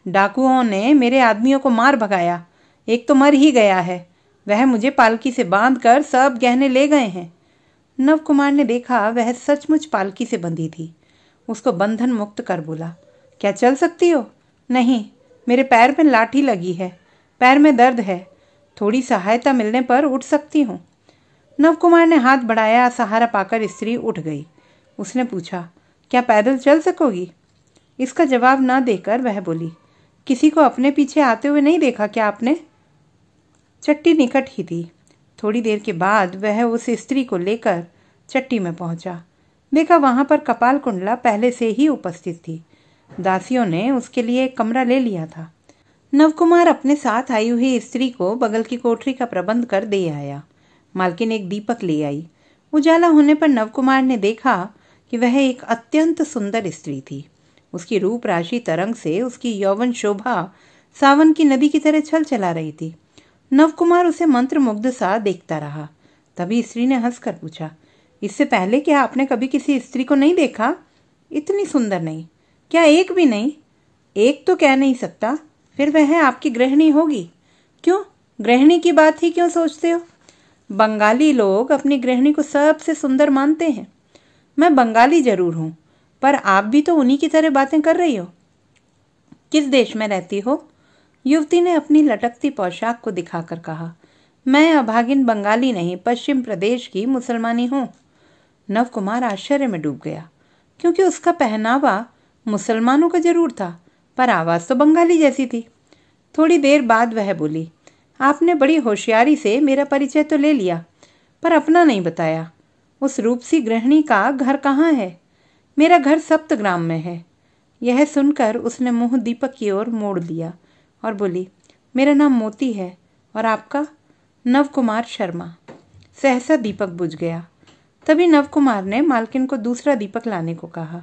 डाकुओं ने मेरे आदमियों को मार भगाया। एक तो मर ही गया है। वह मुझे पालकी से बांधकर सब गहने ले गए हैं। नवकुमार ने देखा वह सचमुच पालकी से बंधी थी। उसको बंधन मुक्त कर बोला, क्या चल सकती हो? नहीं, मेरे पैर में लाठी लगी है। पैर में दर्द है। थोड़ी सहायता मिलने पर उठ सकती हूँ। नवकुमार ने हाथ बढ़ाया। सहारा पाकर स्त्री उठ गई। उसने पूछा, क्या पैदल चल सकोगी? इसका जवाब न देकर वह बोली, किसी को अपने पीछे आते हुए नहीं देखा क्या आपने? चट्टी निकट ही थी। थोड़ी देर के बाद वह उस स्त्री को लेकर चट्टी में पहुंचा। देखा वहां पर कपाल कुंडला पहले से ही उपस्थित थी। दासियों ने उसके लिए एक कमरा ले लिया था। नवकुमार अपने साथ आई हुई स्त्री को बगल की कोठरी का प्रबंध कर दे आया। मालकिन एक दीपक ले आई। उजाला होने पर नवकुमार ने देखा कि वह एक अत्यंत सुंदर स्त्री थी। उसकी रूप राशि तरंग से उसकी यौवन शोभा सावन की नदी की तरह छल चला रही थी। नवकुमार उसे मंत्रमुग्ध सा देखता रहा। तभी स्त्री ने हंसकर पूछा, इससे पहले क्या आपने कभी किसी स्त्री को नहीं देखा? इतनी सुंदर नहीं? क्या एक भी नहीं? एक तो कह नहीं सकता, फिर वह आपकी गृहिणी होगी। क्यों, गृहिणी की बात ही क्यों सोचते हो? बंगाली लोग अपनी गृहिणी को सबसे सुंदर मानते हैं। मैं बंगाली जरूर हूं, पर आप भी तो उन्हीं की तरह बातें कर रही हो। किस देश में रहती हो? युवती ने अपनी लटकती पोशाक को दिखाकर कहा, मैं अभागिन बंगाली नहीं, पश्चिम प्रदेश की मुसलमानी हूं। नवकुमार आश्चर्य में डूब गया, क्योंकि उसका पहनावा मुसलमानों का जरूर था, पर आवाज तो बंगाली जैसी थी। थोड़ी देर बाद वह बोली, आपने बड़ी होशियारी से मेरा परिचय तो ले लिया, पर अपना नहीं बताया। उस रूपसी गृहिणी का घर कहाँ है? मेरा घर सप्तग्राम में है। यह सुनकर उसने मुंह दीपक की ओर मोड़ लिया और बोली, मेरा नाम मोती है। और आपका? नवकुमार शर्मा। सहसा दीपक बुझ गया। तभी नवकुमार ने मालकिन को दूसरा दीपक लाने को कहा।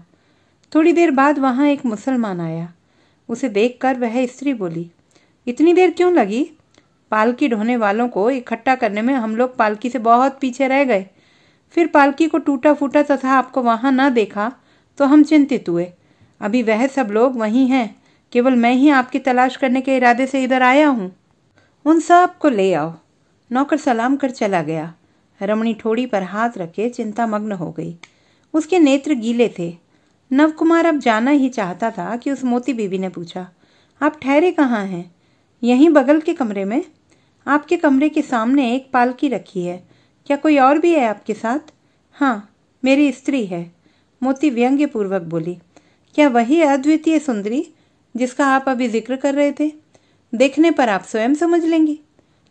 थोड़ी देर बाद वहां एक मुसलमान आया। उसे देखकर वह स्त्री बोली, इतनी देर क्यों लगी? पालकी ढोने वालों को इकट्ठा करने में हम लोग पालकी से बहुत पीछे रह गए। फिर पालकी को टूटा फूटा तथा आपको वहां न देखा तो हम चिंतित हुए। अभी वह सब लोग वहीं हैं, केवल मैं ही आपकी तलाश करने के इरादे से इधर आया हूँ। उन सब को ले आओ। नौकर सलाम कर चला गया। रमणी ठोड़ी पर हाथ रखे चिंतामग्न हो गई। उसके नेत्र गीले थे। नवकुमार अब जाना ही चाहता था कि उस मोती बीवी ने पूछा, आप ठहरे कहाँ हैं? यहीं बगल के कमरे में। आपके कमरे के सामने एक पालकी रखी है। क्या कोई और भी है आपके साथ? हाँ, मेरी स्त्री है। मोती व्यंग्य पूर्वक बोली, क्या वही अद्वितीय सुंदरी जिसका आप अभी जिक्र कर रहे थे? देखने पर आप स्वयं समझ लेंगी।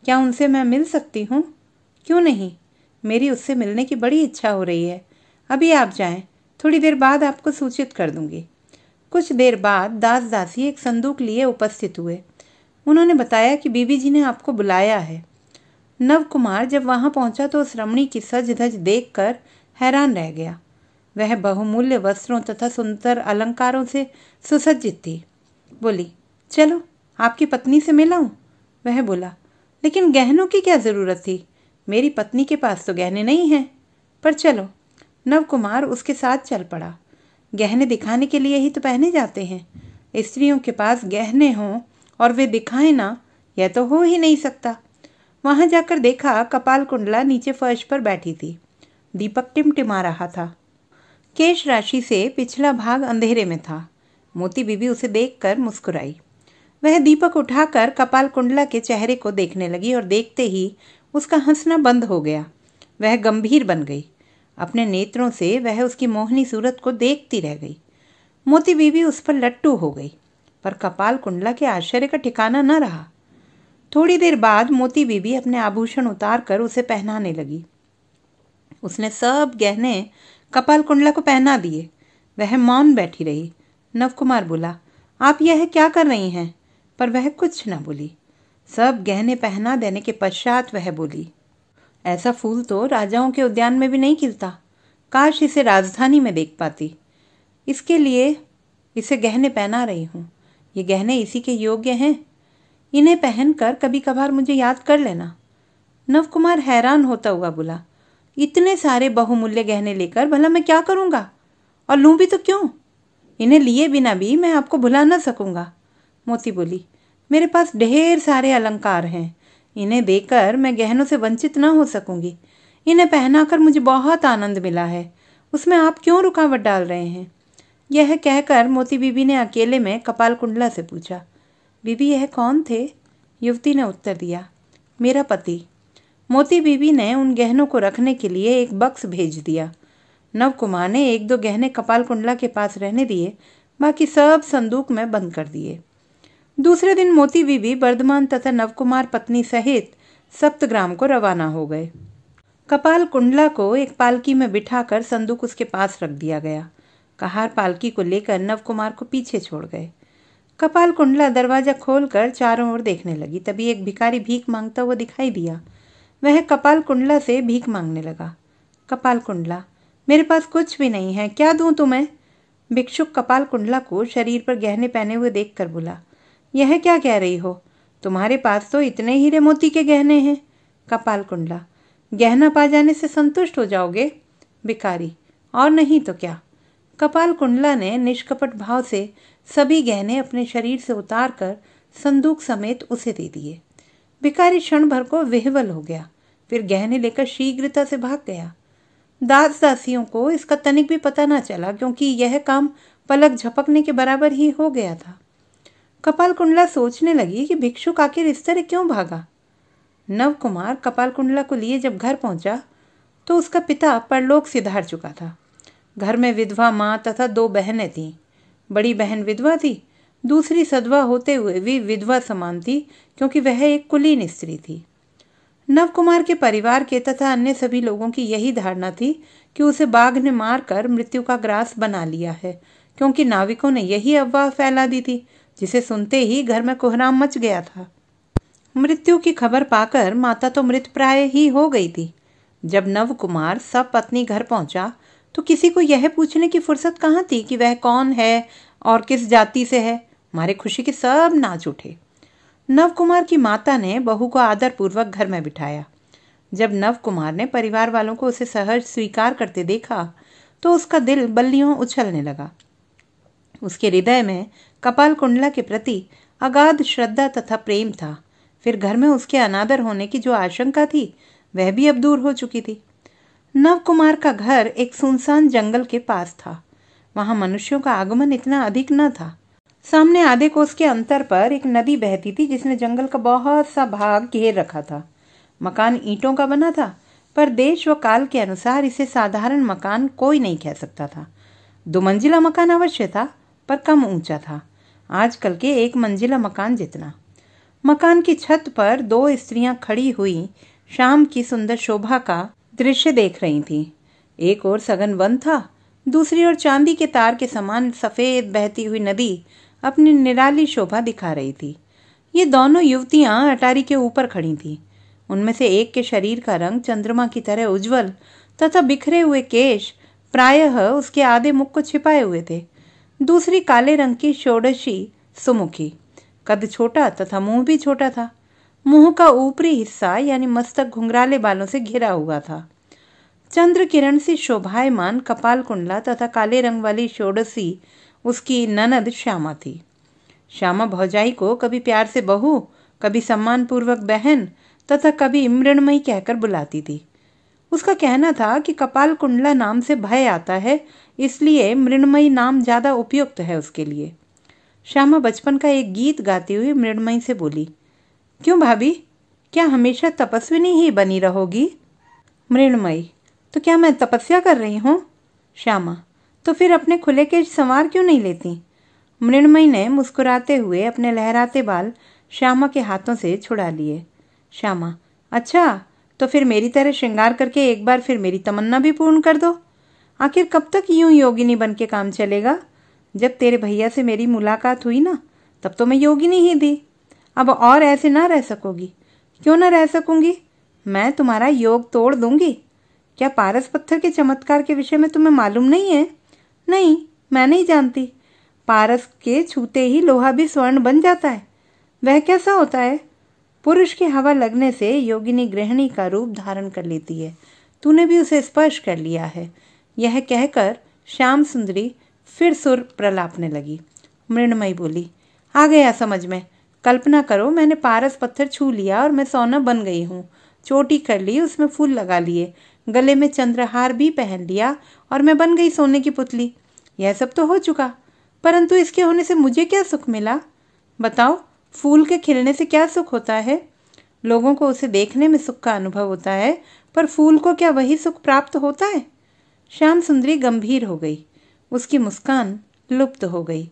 क्या उनसे मैं मिल सकती हूँ? क्यों नहीं, मेरी उससे मिलने की बड़ी इच्छा हो रही है। अभी आप जाएं, थोड़ी देर बाद आपको सूचित कर दूंगी। कुछ देर बाद दास दासी एक संदूक लिए उपस्थित हुए। उन्होंने बताया कि बीबी जी ने आपको बुलाया है। नवकुमार जब वहां पहुंचा तो उस रमणी की सज धज देखकर हैरान रह गया। वह बहुमूल्य वस्त्रों तथा सुंदर अलंकारों से सुसज्जित थी। बोली, चलो आपकी पत्नी से मिलाऊं? वह बोला, लेकिन गहनों की क्या जरूरत थी? मेरी पत्नी के पास तो गहने नहीं हैं। पर चलो। नवकुमार उसके साथ चल पड़ा। गहने दिखाने के लिए ही तो पहने जाते हैं। स्त्रियों के पास गहने हों और वे दिखाएं ना, यह तो हो ही नहीं सकता। वहां जाकर देखा कपाल कुंडला नीचे फर्श पर बैठी थी। दीपक टिमटिमा रहा था। केश राशि से पिछला भाग अंधेरे में था। मोती बीबी उसे देखकर मुस्कुराई। वह दीपक उठाकर कपाल कुंडला के चेहरे को देखने लगी और देखते ही उसका हंसना बंद हो गया। वह गंभीर बन गई। अपने नेत्रों से वह उसकी मोहनी सूरत को देखती रह गई। मोती बीबी उस पर लट्टू हो गई, पर कपाल कुंडला के आश्चर्य का ठिकाना न रहा। थोड़ी देर बाद मोती बीबी अपने आभूषण उतार कर उसे पहनाने लगी। उसने सब गहने कपाल कुंडला को पहना दिए। वह मौन बैठी रही। नवकुमार बोला, आप यह क्या कर रही हैं? पर वह कुछ न बोली। सब गहने पहना देने के पश्चात वह बोली, ऐसा फूल तो राजाओं के उद्यान में भी नहीं खिलता। काश इसे राजधानी में देख पाती। इसके लिए इसे गहने पहना रही हूँ। ये गहने इसी के योग्य हैं। इन्हें पहनकर कभी कभार मुझे याद कर लेना। नवकुमार हैरान होता हुआ बोला, इतने सारे बहुमूल्य गहने लेकर भला मैं क्या करूँगा? और लूँ भी तो क्यों? इन्हें लिए बिना भी मैं आपको भुला न सकूँगा। मोती बोली, मेरे पास ढेर सारे अलंकार हैं। इन्हें देकर मैं गहनों से वंचित न हो सकूंगी। इन्हें पहनाकर मुझे बहुत आनंद मिला है। उसमें आप क्यों रुकावट डाल रहे हैं? यह कहकर मोती बीबी ने अकेले में कपाल कुंडला से पूछा, बीबी यह कौन थे? युवती ने उत्तर दिया, मेरा पति। मोती बीबी ने उन गहनों को रखने के लिए एक बक्स भेज दिया। नव कुमार ने 1-2 गहने कपाल कुंडला के पास रहने दिए, बाकी सब संदूक में बंद कर दिए। दूसरे दिन मोती बीबी वर्धमान तथा नवकुमार पत्नी सहित सप्तग्राम को रवाना हो गए। कपाल कुंडला को एक पालकी में बिठाकर संदूक उसके पास रख दिया गया। कहार पालकी को लेकर नवकुमार को पीछे छोड़ गए। कपाल कुंडला दरवाजा खोलकर चारों ओर देखने लगी। तभी एक भिखारी भीख मांगता हुआ दिखाई दिया। वह कपाल कुंडला से भीख मांगने लगा। कपाल कुंडला, मेरे पास कुछ भी नहीं है, क्या दूं तुम्हें? भिक्षुक कपाल कुंडला को शरीर पर गहने पहने हुए देखकर बोला, यह क्या कह रही हो? तुम्हारे पास तो इतने हीरे मोती के गहने हैं। कपाल कुंडला, गहना पा जाने से संतुष्ट हो जाओगे? भिखारी, और नहीं तो क्या। कपाल कुंडला ने निष्कपट भाव से सभी गहने अपने शरीर से उतारकर संदूक समेत उसे दे दिए। भिखारी क्षण भर को विह्वल हो गया, फिर गहने लेकर शीघ्रता से भाग गया। दास दासियों को इसका तनिक भी पता न चला, क्योंकि यह काम पलक झपकने के बराबर ही हो गया था। कपाल कुंडला सोचने लगी कि भिक्षुक आखिर इस तरह क्यों भागा। नव कुमार कपाल कुंडला को लिए जब घर पहुंचा तो उसका पिता परलोक सिधार चुका था। घर में विधवा माँ तथा 2 बहनें थीं। बड़ी बहन विधवा थी, दूसरी सधवा होते हुए भी विधवा समान थी, क्योंकि वह एक कुलीन स्त्री थी। नव कुमार के परिवार के तथा अन्य सभी लोगों की यही धारणा थी कि उसे बाघ ने मारकर मृत्यु का ग्रास बना लिया है, क्योंकि नाविकों ने यही अफवाह फैला दी थी, जिसे सुनते ही घर में कोहराम मच गया था। मृत्यु की खबर पाकर माता तो मृत प्राय ही हो गई थी। जब नव कुमार सपत्नी घर पहुंचा तो किसी को यह पूछने की फुर्सत कहाँ थी कि वह कौन है और किस जाति से है। मारे खुशी के सब नाच उठे। नव कुमार की माता ने बहू को आदर पूर्वक घर में बिठाया। जब नव कुमार ने परिवार वालों को उसे सहज स्वीकार करते देखा तो उसका दिल बल्लियों उछलने लगा। उसके हृदय में कपाल कुंडला के प्रति अगाध श्रद्धा तथा प्रेम था। फिर घर में उसके अनादर होने की जो आशंका थी वह भी अब दूर हो चुकी थी। नव कुमार का घर एक सुनसान जंगल के पास था। वहां मनुष्यों का आगमन इतना अधिक न था। सामने आधे कोस के अंतर पर एक नदी बहती थी, जिसने जंगल का बहुत सा भाग घेर रखा था। मकान ईंटों का बना था, पर देश व काल के अनुसार इसे साधारण मकान कोई नहीं कह सकता था। 2 मंजिला मकान अवश्य था, पर कम ऊंचा था, आजकल के 1 मंजिला मकान जितना। मकान की छत पर 2 स्त्रियां खड़ी हुई शाम की सुंदर शोभा का दृश्य देख रही थीं। एक ओर सघन वन था, दूसरी ओर चांदी के तार के समान सफेद बहती हुई नदी अपनी निराली शोभा दिखा रही थी। ये दोनों युवतियां अटारी के ऊपर खड़ी थीं। उनमें से एक के शरीर का रंग चंद्रमा की तरह उज्जवल तथा बिखरे हुए केश प्रायः उसके आधे मुख को छिपाए हुए थे। दूसरी काले रंग की षोडशी सुमुखी, कद छोटा तथा मुंह भी छोटा था। मुंह का ऊपरी हिस्सा यानी मस्तक घुंघराले बालों से घिरा हुआ था। चंद्र किरण से शोभायमान कपाल कुंडला तथा काले रंग वाली षोडशी उसकी ननद श्यामा थी। श्यामा भौजाई को कभी प्यार से बहू, कभी सम्मान पूर्वक बहन तथा कभी मृण्मयी कहकर बुलाती थी। उसका कहना था कि कपाल कुंडला नाम से भय आता है, इसलिए मृण्मयी नाम ज्यादा उपयुक्त है उसके लिए। श्यामा बचपन का एक गीत गाती हुई मृण्मयी से बोली, क्यों भाभी, क्या हमेशा तपस्विनी ही बनी रहोगी? मृण्मयी, तो क्या मैं तपस्या कर रही हूँ? श्यामा, तो फिर अपने खुले केश संवार क्यों नहीं लेती? मृण्मयी ने मुस्कुराते हुए अपने लहराते बाल श्यामा के हाथों से छुड़ा लिए। श्यामा, अच्छा, तो फिर मेरी तरह श्रृंगार करके एक बार फिर मेरी तमन्ना भी पूर्ण कर दो। आखिर कब तक यूं योगिनी बन के काम चलेगा? जब तेरे भैया से मेरी मुलाकात हुई ना, तब तो मैं योगिनी ही थी। अब और ऐसे ना रह सकोगी। क्यों ना रह सकूंगी? मैं तुम्हारा योग तोड़ दूंगी। क्या पारस पत्थर के चमत्कार के विषय में तुम्हें मालूम नहीं है? नहीं, मैं नहीं जानती। पारस के छूते ही लोहा भी स्वर्ण बन जाता है। वह कैसा होता है? पुरुष की हवा लगने से योगिनी गृहिणी का रूप धारण कर लेती है। तूने भी उसे स्पर्श कर लिया है। यह कहकर श्याम सुंदरी फिर सुर प्रलापने लगी। मृण्मयी बोली, आ गया समझ में। कल्पना करो, मैंने पारस पत्थर छू लिया और मैं सोना बन गई हूँ। चोटी कर ली, उसमें फूल लगा लिए, गले में चंद्रहार भी पहन लिया और मैं बन गई सोने की पुतली। यह सब तो हो चुका, परंतु इसके होने से मुझे क्या सुख मिला? बताओ, फूल के खिलने से क्या सुख होता है? लोगों को उसे देखने में सुख का अनुभव होता है, पर फूल को क्या वही सुख प्राप्त होता है? श्याम सुंदरी गंभीर हो गई। उसकी मुस्कान लुप्त हो गई।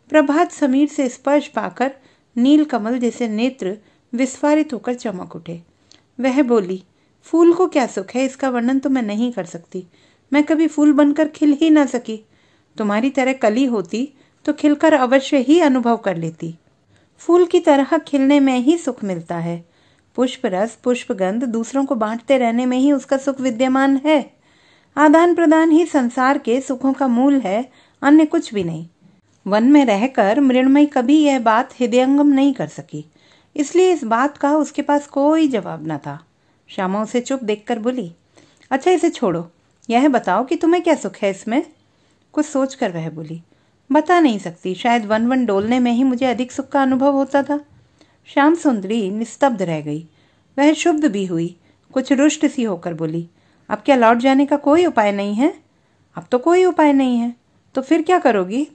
प्रभात समीर से स्पर्श पाकर नील कमल जैसे नेत्र विस्फारित होकर चमक उठे। वह बोली, फूल को क्या सुख है इसका वर्णन तो मैं नहीं कर सकती। मैं कभी फूल बनकर खिल ही ना सकी। तुम्हारी तरह कली होती तो खिलकर अवश्य ही अनुभव कर लेती। फूल की तरह खिलने में ही सुख मिलता है। पुष्प रस, पुष्पगंध दूसरों को बांटते रहने में ही उसका सुख विद्यमान है। आदान प्रदान ही संसार के सुखों का मूल है, अन्य कुछ भी नहीं। वन में रहकर मृण्मयी कभी यह बात हृदयंगम नहीं कर सकी, इसलिए इस बात का उसके पास कोई जवाब न था। श्यामा उसे चुप देखकर बोली, अच्छा इसे छोड़ो, यह बताओ कि तुम्हें क्या सुख है इसमें? कुछ सोचकर वह बोली, बता नहीं सकती, शायद वन वन डोलने में ही मुझे अधिक सुख का अनुभव होता था। श्याम सुंदरी निस्तब्ध रह गई। वह शुद्ध भी हुई, कुछ रुष्ट सी होकर बोली, अब क्या लौट जाने का कोई उपाय नहीं है? अब तो कोई उपाय नहीं है, तो फिर क्या करोगी?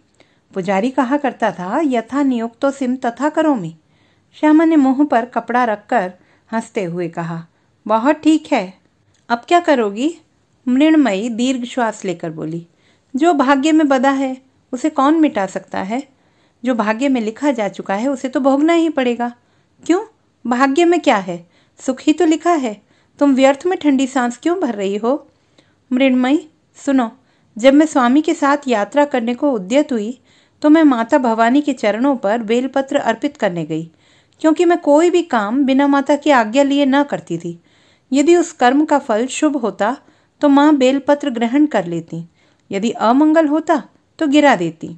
पुजारी कहा करता था, यथा नियुक्तो सिम तथा करोमि। श्यामा ने मुंह पर कपड़ा रखकर हंसते हुए कहा, बहुत ठीक है, अब क्या करोगी? मृण्मयी दीर्घ श्वास लेकर बोली, जो भाग्य में बधा है उसे कौन मिटा सकता है? जो भाग्य में लिखा जा चुका है उसे तो भोगना ही पड़ेगा। क्यों, भाग्य में क्या है? सुख ही तो लिखा है। तुम व्यर्थ में ठंडी सांस क्यों भर रही हो? मृण्मयी सुनो, जब मैं स्वामी के साथ यात्रा करने को उद्यत हुई तो मैं माता भवानी के चरणों पर बेलपत्र अर्पित करने गई, क्योंकि मैं कोई भी काम बिना माता की आज्ञा लिए न करती थी। यदि उस कर्म का फल शुभ होता तो माँ बेलपत्र ग्रहण कर लेती, यदि अमंगल होता तो गिरा देती।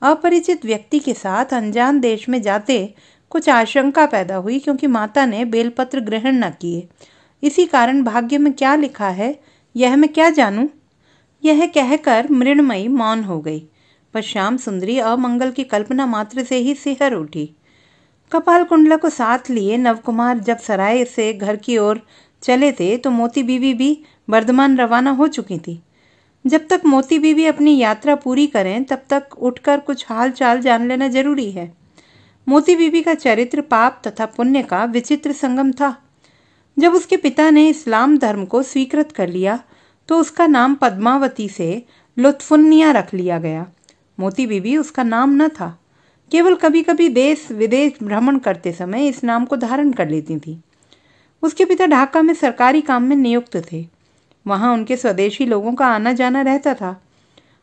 अपरिचित व्यक्ति के साथ अनजान देश में जाते कुछ आशंका पैदा हुई, क्योंकि माता ने बेलपत्र ग्रहण न किए। इसी कारण भाग्य में क्या लिखा है यह मैं क्या जानूं? यह कहकर मृण्मयी मौन हो गई, पर श्याम सुंदरी अमंगल की कल्पना मात्र से ही सिहर उठी। कपाल कुंडला को साथ लिए नवकुमार जब सराय से घर की ओर चले थे तो मोती बीवी भी बर्धमान रवाना हो चुकी थी। जब तक मोती बीवी अपनी यात्रा पूरी करें तब तक उठकर कुछ हाल चाल जान लेना जरूरी है। मोती बीवी का चरित्र पाप तथा पुण्य का विचित्र संगम था। जब उसके पिता ने इस्लाम धर्म को स्वीकृत कर लिया तो उसका नाम पद्मावती से लुत्फुन्निया रख लिया गया। मोती बीवी उसका नाम न था, केवल कभी कभी देश विदेश भ्रमण करते समय इस नाम को धारण कर लेती थी। उसके पिता ढाका में सरकारी काम में नियुक्त थे। वहां उनके स्वदेशी लोगों का आना जाना रहता था।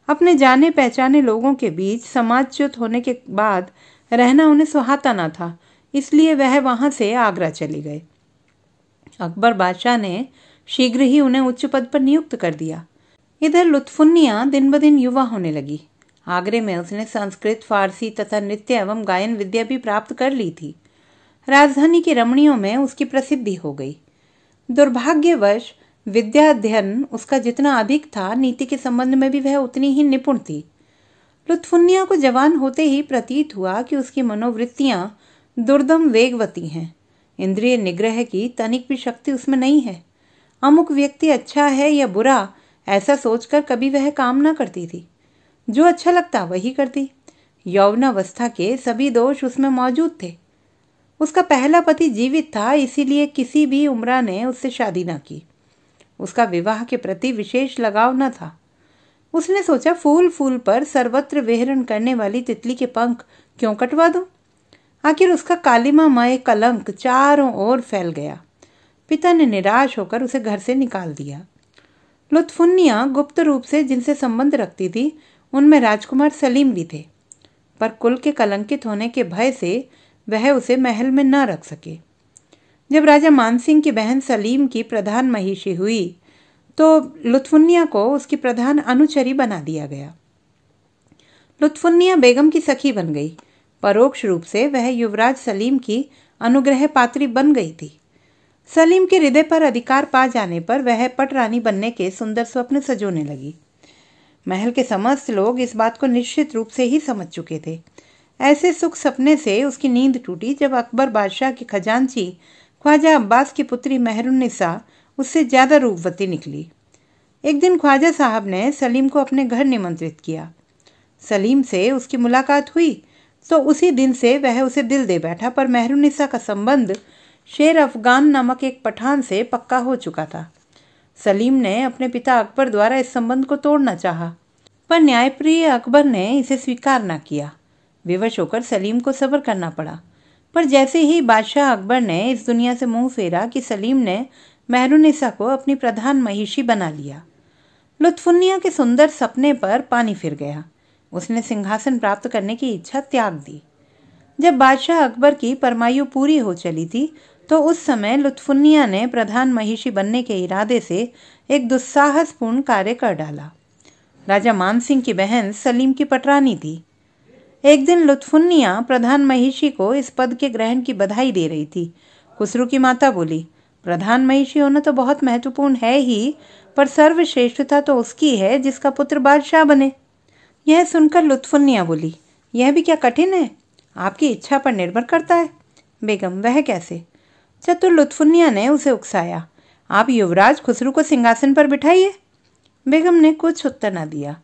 अपने जाने पहचाने लोगों के बीच समाजच्युत होने के बाद रहना उन्हें सुहाता न था, इसलिए वह वहां से आगरा चले गए। अकबर बादशाह ने शीघ्र ही उन्हें उच्च पद पर नियुक्त कर दिया। इधर लुत्फुन्निया दिन ब दिन युवा होने लगी। आगरे में उसने संस्कृत, फारसी तथा नृत्य एवं गायन विद्या भी प्राप्त कर ली थी। राजधानी की रमणियों में उसकी प्रसिद्धि हो गई। दुर्भाग्यवश विद्या अध्ययन उसका जितना अधिक था, नीति के संबंध में भी वह उतनी ही निपुण थी। लुत्फुन्निया को जवान होते ही प्रतीत हुआ कि उसकी मनोवृत्तियां दुर्दम वेगवती हैं। इंद्रिय निग्रह की तनिक भी शक्ति उसमें नहीं है। अमुक व्यक्ति अच्छा है या बुरा ऐसा सोचकर कभी वह काम न करती थी। जो अच्छा लगता वही करती। यौवनावस्था के सभी दोष उसमें मौजूद थे। उसका पहला पति जीवित था, इसीलिए किसी भी उम्रा ने उससे शादी न की। उसका विवाह के प्रति विशेष लगाव न था। उसने सोचा, फूल फूल पर सर्वत्र विहरण करने वाली तितली के पंख क्यों कटवा दूं? आखिर उसका कालिमामय कलंक चारों ओर फैल गया। पिता ने निराश होकर उसे घर से निकाल दिया। लुत्फुन्निया गुप्त रूप से जिनसे संबंध रखती थी उनमें राजकुमार सलीम भी थे, पर कुल के कलंकित होने के भय से वह उसे महल में न रख सके। जब राजा मानसिंह की बहन सलीम की प्रधान महिषी हुई तो लुत्फुन्निया को उसकी प्रधान अनुचरी बना दिया गया। लुत्फुन्निया बेगम की सखी बन गई। परोक्ष रूप से वह युवराज सलीम की अनुग्रह पात्री बन गई थी। सलीम के हृदय पर अधिकार पा जाने पर वह पटरानी बनने के सुंदर स्वप्न सजोने लगी। महल के समस्त लोग इस बात को निश्चित रूप से ही समझ चुके थे। ऐसे सुख सपने से उसकी नींद टूटी जब अकबर बादशाह की खजांची ख्वाजा अब्बास की पुत्री मेहरुन्निसा उससे ज्यादा रूपवती निकली। एक दिन ख्वाजा साहब ने सलीम को अपने घर निमंत्रित किया। सलीम से उसकी मुलाकात हुई तो उसी दिन से वह उसे दिल दे बैठा, पर मेहरुन्निसा का संबंध शेर अफगान नामक एक पठान से पक्का हो चुका था। सलीम ने अपने पिता अकबर द्वारा इस संबंध को तोड़ना चाहा, पर न्यायप्रिय अकबर ने इसे स्वीकार न किया। विवश होकर सलीम को सब्र करना पड़ा, पर जैसे ही बादशाह अकबर ने इस दुनिया से मुंह फेरा कि सलीम ने मेहरुन्निसा को अपनी प्रधान महिषी बना लिया। लुत्फुन्निया के सुंदर सपने पर पानी फिर गया। उसने सिंहासन प्राप्त करने की इच्छा त्याग दी। जब बादशाह अकबर की परमायु पूरी हो चली थी तो उस समय लुत्फुन्निया ने प्रधान महिषी बनने के इरादे से एक दुस्साहसपूर्ण कार्य कर डाला। राजा मानसिंह की बहन सलीम की पटरानी थी। एक दिन लुत्फुन्निया प्रधान महिषी को इस पद के ग्रहण की बधाई दे रही थी। खुसरू की माता बोली, प्रधान महिषी होना तो बहुत महत्वपूर्ण है ही, पर सर्वश्रेष्ठता तो उसकी है जिसका पुत्र बादशाह बने। यह सुनकर लुत्फुन्निया बोली, यह भी क्या कठिन है? आपकी इच्छा पर निर्भर करता है। बेगम, वह कैसे? चतुर लुत्फुन्निया ने उसे उकसाया, आप युवराज खुसरू को सिंहासन पर बिठाइए। बेगम ने कुछ उत्तर न दिया।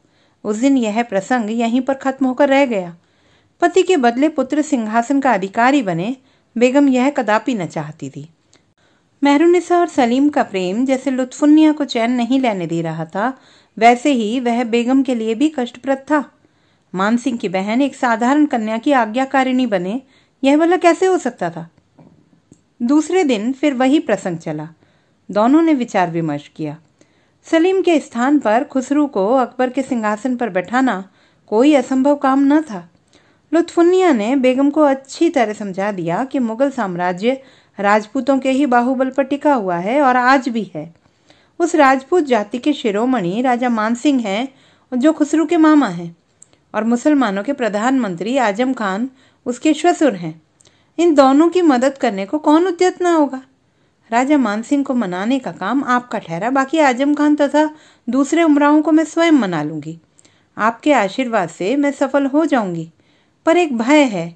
उस दिन यह प्रसंग यहीं पर खत्म होकर रह गया। पति के बदले पुत्र सिंहासन का अधिकारी बने, बेगम यह कदापि न चाहती थी। मेहरुन्निसा और सलीम का प्रेम जैसे लुत्फुन्निया को चैन नहीं लेने दे रहा था, वैसे ही वह बेगम के लिए भी कष्टप्रद था। मानसिंह की बहन एक साधारण कन्या की आज्ञाकारिणी बने, यह भला कैसे हो सकता था? दूसरे दिन फिर वही प्रसंग चला। दोनों ने विचार विमर्श किया। सलीम के स्थान पर खुसरू को अकबर के सिंहासन पर बैठाना कोई असंभव काम न था। लुत्फुन्निया ने बेगम को अच्छी तरह समझा दिया कि मुगल साम्राज्य राजपूतों के ही बाहुबल पर टिका हुआ है और आज भी है। उस राजपूत जाति के शिरोमणि राजा मानसिंह हैं जो खुसरू के मामा हैं, और मुसलमानों के प्रधानमंत्री आजम खान उसके श्वशुर हैं। इन दोनों की मदद करने को कौन उद्यत न होगा? राजा मानसिंह को मनाने का काम आपका ठहरा, बाकी आजम खान तथा दूसरे उमरावों को मैं स्वयं मना लूंगी। आपके आशीर्वाद से मैं सफल हो जाऊंगी, पर एक भय है,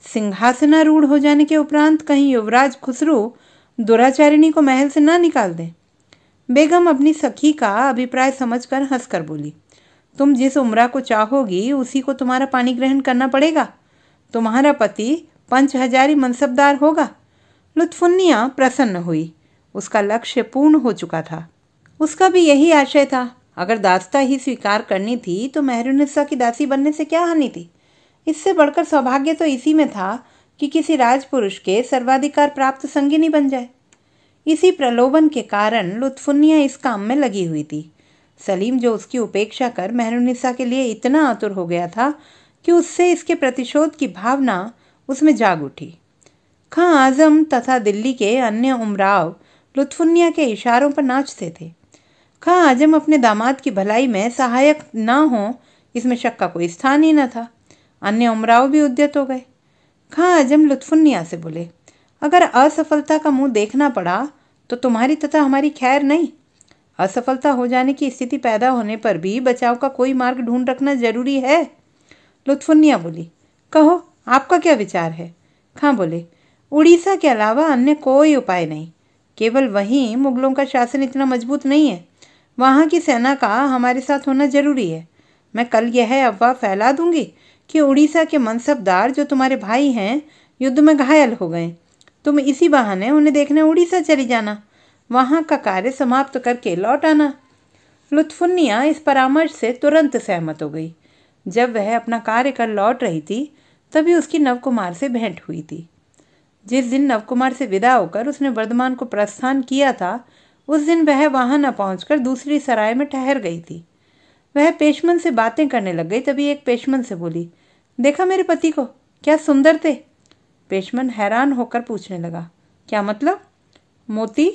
सिंहासनारूढ़ हो जाने के उपरांत कहीं युवराज खुसरू दुराचारिणी को महल से न निकाल दें। बेगम अपनी सखी का अभिप्राय समझकर हंसकर बोली, तुम जिस उम्रा को चाहोगी उसी को तुम्हारा पानी ग्रहण करना पड़ेगा। तुम्हारा पति 5000 मनसबदार होगा। लुत्फुन्निया प्रसन्न हुई। उसका लक्ष्य पूर्ण हो चुका था। उसका भी यही आशय था। अगर दास्ता ही स्वीकार करनी थी तो मेहरुन्निसा की दासी बनने से क्या हानि थी? इससे बढ़कर सौभाग्य तो इसी में था कि किसी राजपुरुष के सर्वाधिकार प्राप्त संगिनी बन जाए। इसी प्रलोभन के कारण लुत्फुन्निया इस काम में लगी हुई थी। सलीम, जो उसकी उपेक्षा कर मेहरुन्निसा के लिए इतना आतुर हो गया था कि उससे इसके प्रतिशोध की भावना उसमें जाग उठी। खां आजम तथा दिल्ली के अन्य उमराव लुत्फुन्निया के इशारों पर नाचते थे। खां आजम अपने दामाद की भलाई में सहायक न हो, इसमें शक का कोई स्थान ही न था। अन्य उमराव भी उद्यत हो गए। खां आजम लुत्फुन्निया से बोले, अगर असफलता का मुंह देखना पड़ा तो तुम्हारी तथा हमारी खैर नहीं। असफलता हो जाने की स्थिति पैदा होने पर भी बचाव का कोई मार्ग ढूंढ रखना जरूरी है। लुत्फुन्निया बोली, कहो आपका क्या विचार है? खां बोले, उड़ीसा के अलावा अन्य कोई उपाय नहीं। केवल वहीं मुगलों का शासन इतना मजबूत नहीं है। वहां की सेना का हमारे साथ होना जरूरी है। मैं कल यह अफवाह फैला दूंगी कि उड़ीसा के मनसबदार जो तुम्हारे भाई हैं युद्ध में घायल हो गए। तुम इसी बहाने उन्हें देखने उड़ीसा चली जाना, वहां का कार्य समाप्त करके लौट आना। लुत्फुन्निया इस परामर्श से तुरंत सहमत हो गई। जब वह अपना कार्य कर लौट रही थी तभी उसकी नवकुमार से भेंट हुई थी। जिस दिन नवकुमार से विदा होकर उसने वर्धमान को प्रस्थान किया था, उस दिन वह वहां न पहुंचकर दूसरी सराय में ठहर गई थी। वह पेशमन से बातें करने लग गई। तभी एक पेशमन से बोली, देखा मेरे पति को, क्या सुंदर थे? पेशमन हैरान होकर पूछने लगा, क्या मतलब? मोती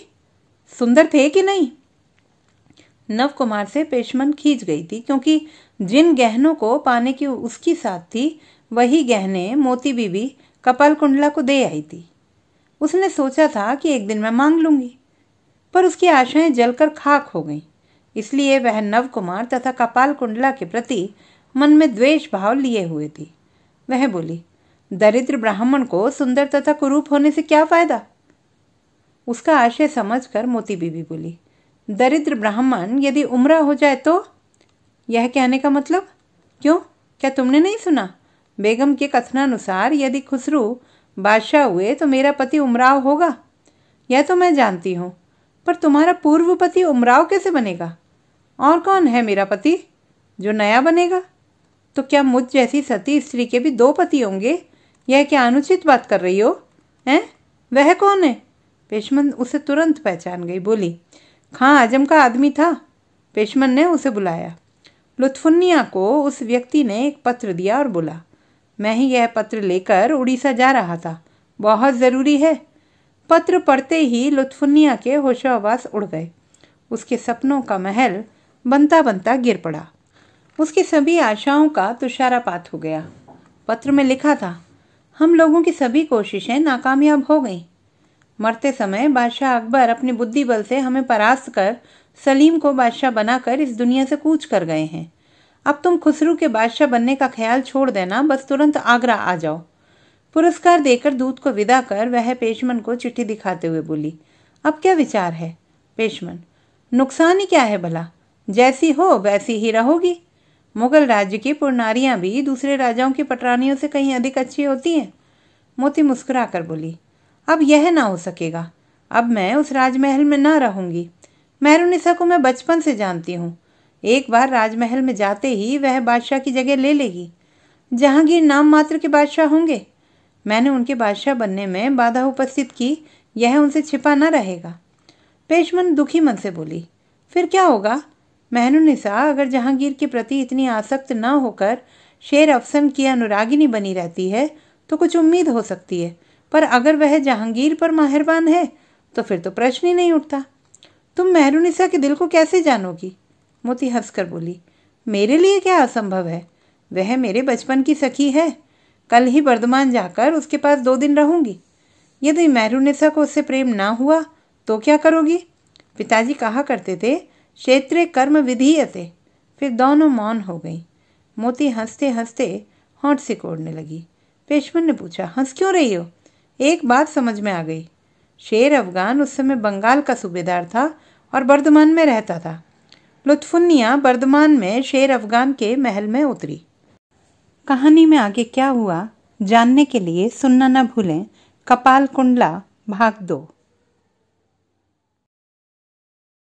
सुंदर थे कि नहीं? नवकुमार से पेशमन खींच गई थी, क्योंकि जिन गहनों को पाने की उसकी साथ थी वही गहने मोती बीबी कपाल कुंडला को दे आई थी। उसने सोचा था कि एक दिन मैं मांग लूंगी, पर उसकी आशाएं जलकर खाक हो गईं। इसलिए वह नवकुमार तथा कपाल कुंडला के प्रति मन में द्वेष भाव लिए हुए थी। वह बोली, दरिद्र ब्राह्मण को सुंदर तथा कुरूप होने से क्या फायदा? उसका आशय समझकर मोती बीबी बोली, दरिद्र ब्राह्मण यदि उम्रा हो जाए तो? यह कहने का मतलब? क्यों, क्या तुमने नहीं सुना? बेगम के कथनानुसार यदि खुसरू बादशाह हुए तो मेरा पति उमराव होगा। यह तो मैं जानती हूँ, पर तुम्हारा पूर्व पति उमराव कैसे बनेगा? और कौन है मेरा पति जो नया बनेगा? तो क्या मुझ जैसी सती स्त्री के भी 2 पति होंगे? यह क्या अनुचित बात कर रही हो? हैं? वह कौन है? पेशमन उसे तुरंत पहचान गई। बोली, खां आजम का आदमी था। पेशमन ने उसे बुलाया। लुत्फुन्निया को उस व्यक्ति ने एक पत्र दिया और बोला, मैं ही यह पत्र लेकर उड़ीसा जा रहा था, बहुत ज़रूरी है। पत्र पढ़ते ही लुत्फुन्निया के होशो-हवास उड़ गए। उसके सपनों का महल बनता बनता गिर पड़ा। उसकी सभी आशाओं का तुषारापात हो गया। पत्र में लिखा था, हम लोगों की सभी कोशिशें नाकामयाब हो गईं। मरते समय बादशाह अकबर अपने बुद्धि बल से हमें परास्त कर सलीम को बादशाह बनाकर इस दुनिया से कूच कर गए हैं। अब तुम खुसरू के बादशाह बनने का ख्याल छोड़ देना, बस तुरंत आगरा आ जाओ। पुरस्कार देकर दूत को विदा कर वह पेशमन को चिट्ठी दिखाते हुए बोली, अब क्या विचार है? पेशमन, नुकसान ही क्या है भला, जैसी हो वैसी ही रहोगी। मुगल राज्य की पुरनारियां भी दूसरे राजाओं की पटरानियों से कहीं अधिक अच्छी होती हैं। मोती मुस्कुरा कर बोली, अब यह ना हो सकेगा। अब मैं उस राजमहल में ना रहूंगी। मेहरुनिसा को मैं बचपन से जानती हूँ। एक बार राजमहल में जाते ही वह बादशाह की जगह ले लेगी। जहांगीर नाम मात्र के बादशाह होंगे। मैंने उनके बादशाह बनने में बाधा उपस्थित की, यह उनसे छिपा न रहेगा। पेशमन दुखी मन से बोली, फिर क्या होगा? मेहरुनिसा अगर जहांगीर के प्रति इतनी आसक्त न होकर शेर अफसन की अनुरागिनी बनी रहती है तो कुछ उम्मीद हो सकती है, पर अगर वह जहांगीर पर मेहरबान है तो फिर तो प्रश्न ही नहीं उठता। तुम मेहरुनिसा के दिल को कैसे जानोगी? मोती हंसकर बोली, मेरे लिए क्या असंभव है? वह मेरे बचपन की सखी है। कल ही बर्धमान जाकर उसके पास 2 दिन रहूंगी। यदि मेहरुनिसा को उससे प्रेम ना हुआ तो क्या करोगी? पिताजी कहा करते थे, क्षेत्रे कर्म विधीयते। फिर दोनों मौन हो गई। मोती हंसते हंसते होंठ सिकोड़ने लगी। पेशमन ने पूछा, हंस क्यों रही हो? एक बात समझ में आ गई। शेर अफगान उस समय बंगाल का सूबेदार था और बर्धमान में रहता था। लुत्फुन्निया बर्धमान में शेर अफगान के महल में उतरी। कहानी में आगे क्या हुआ जानने के लिए सुनना न भूलें कपाल कुंडला भाग 2।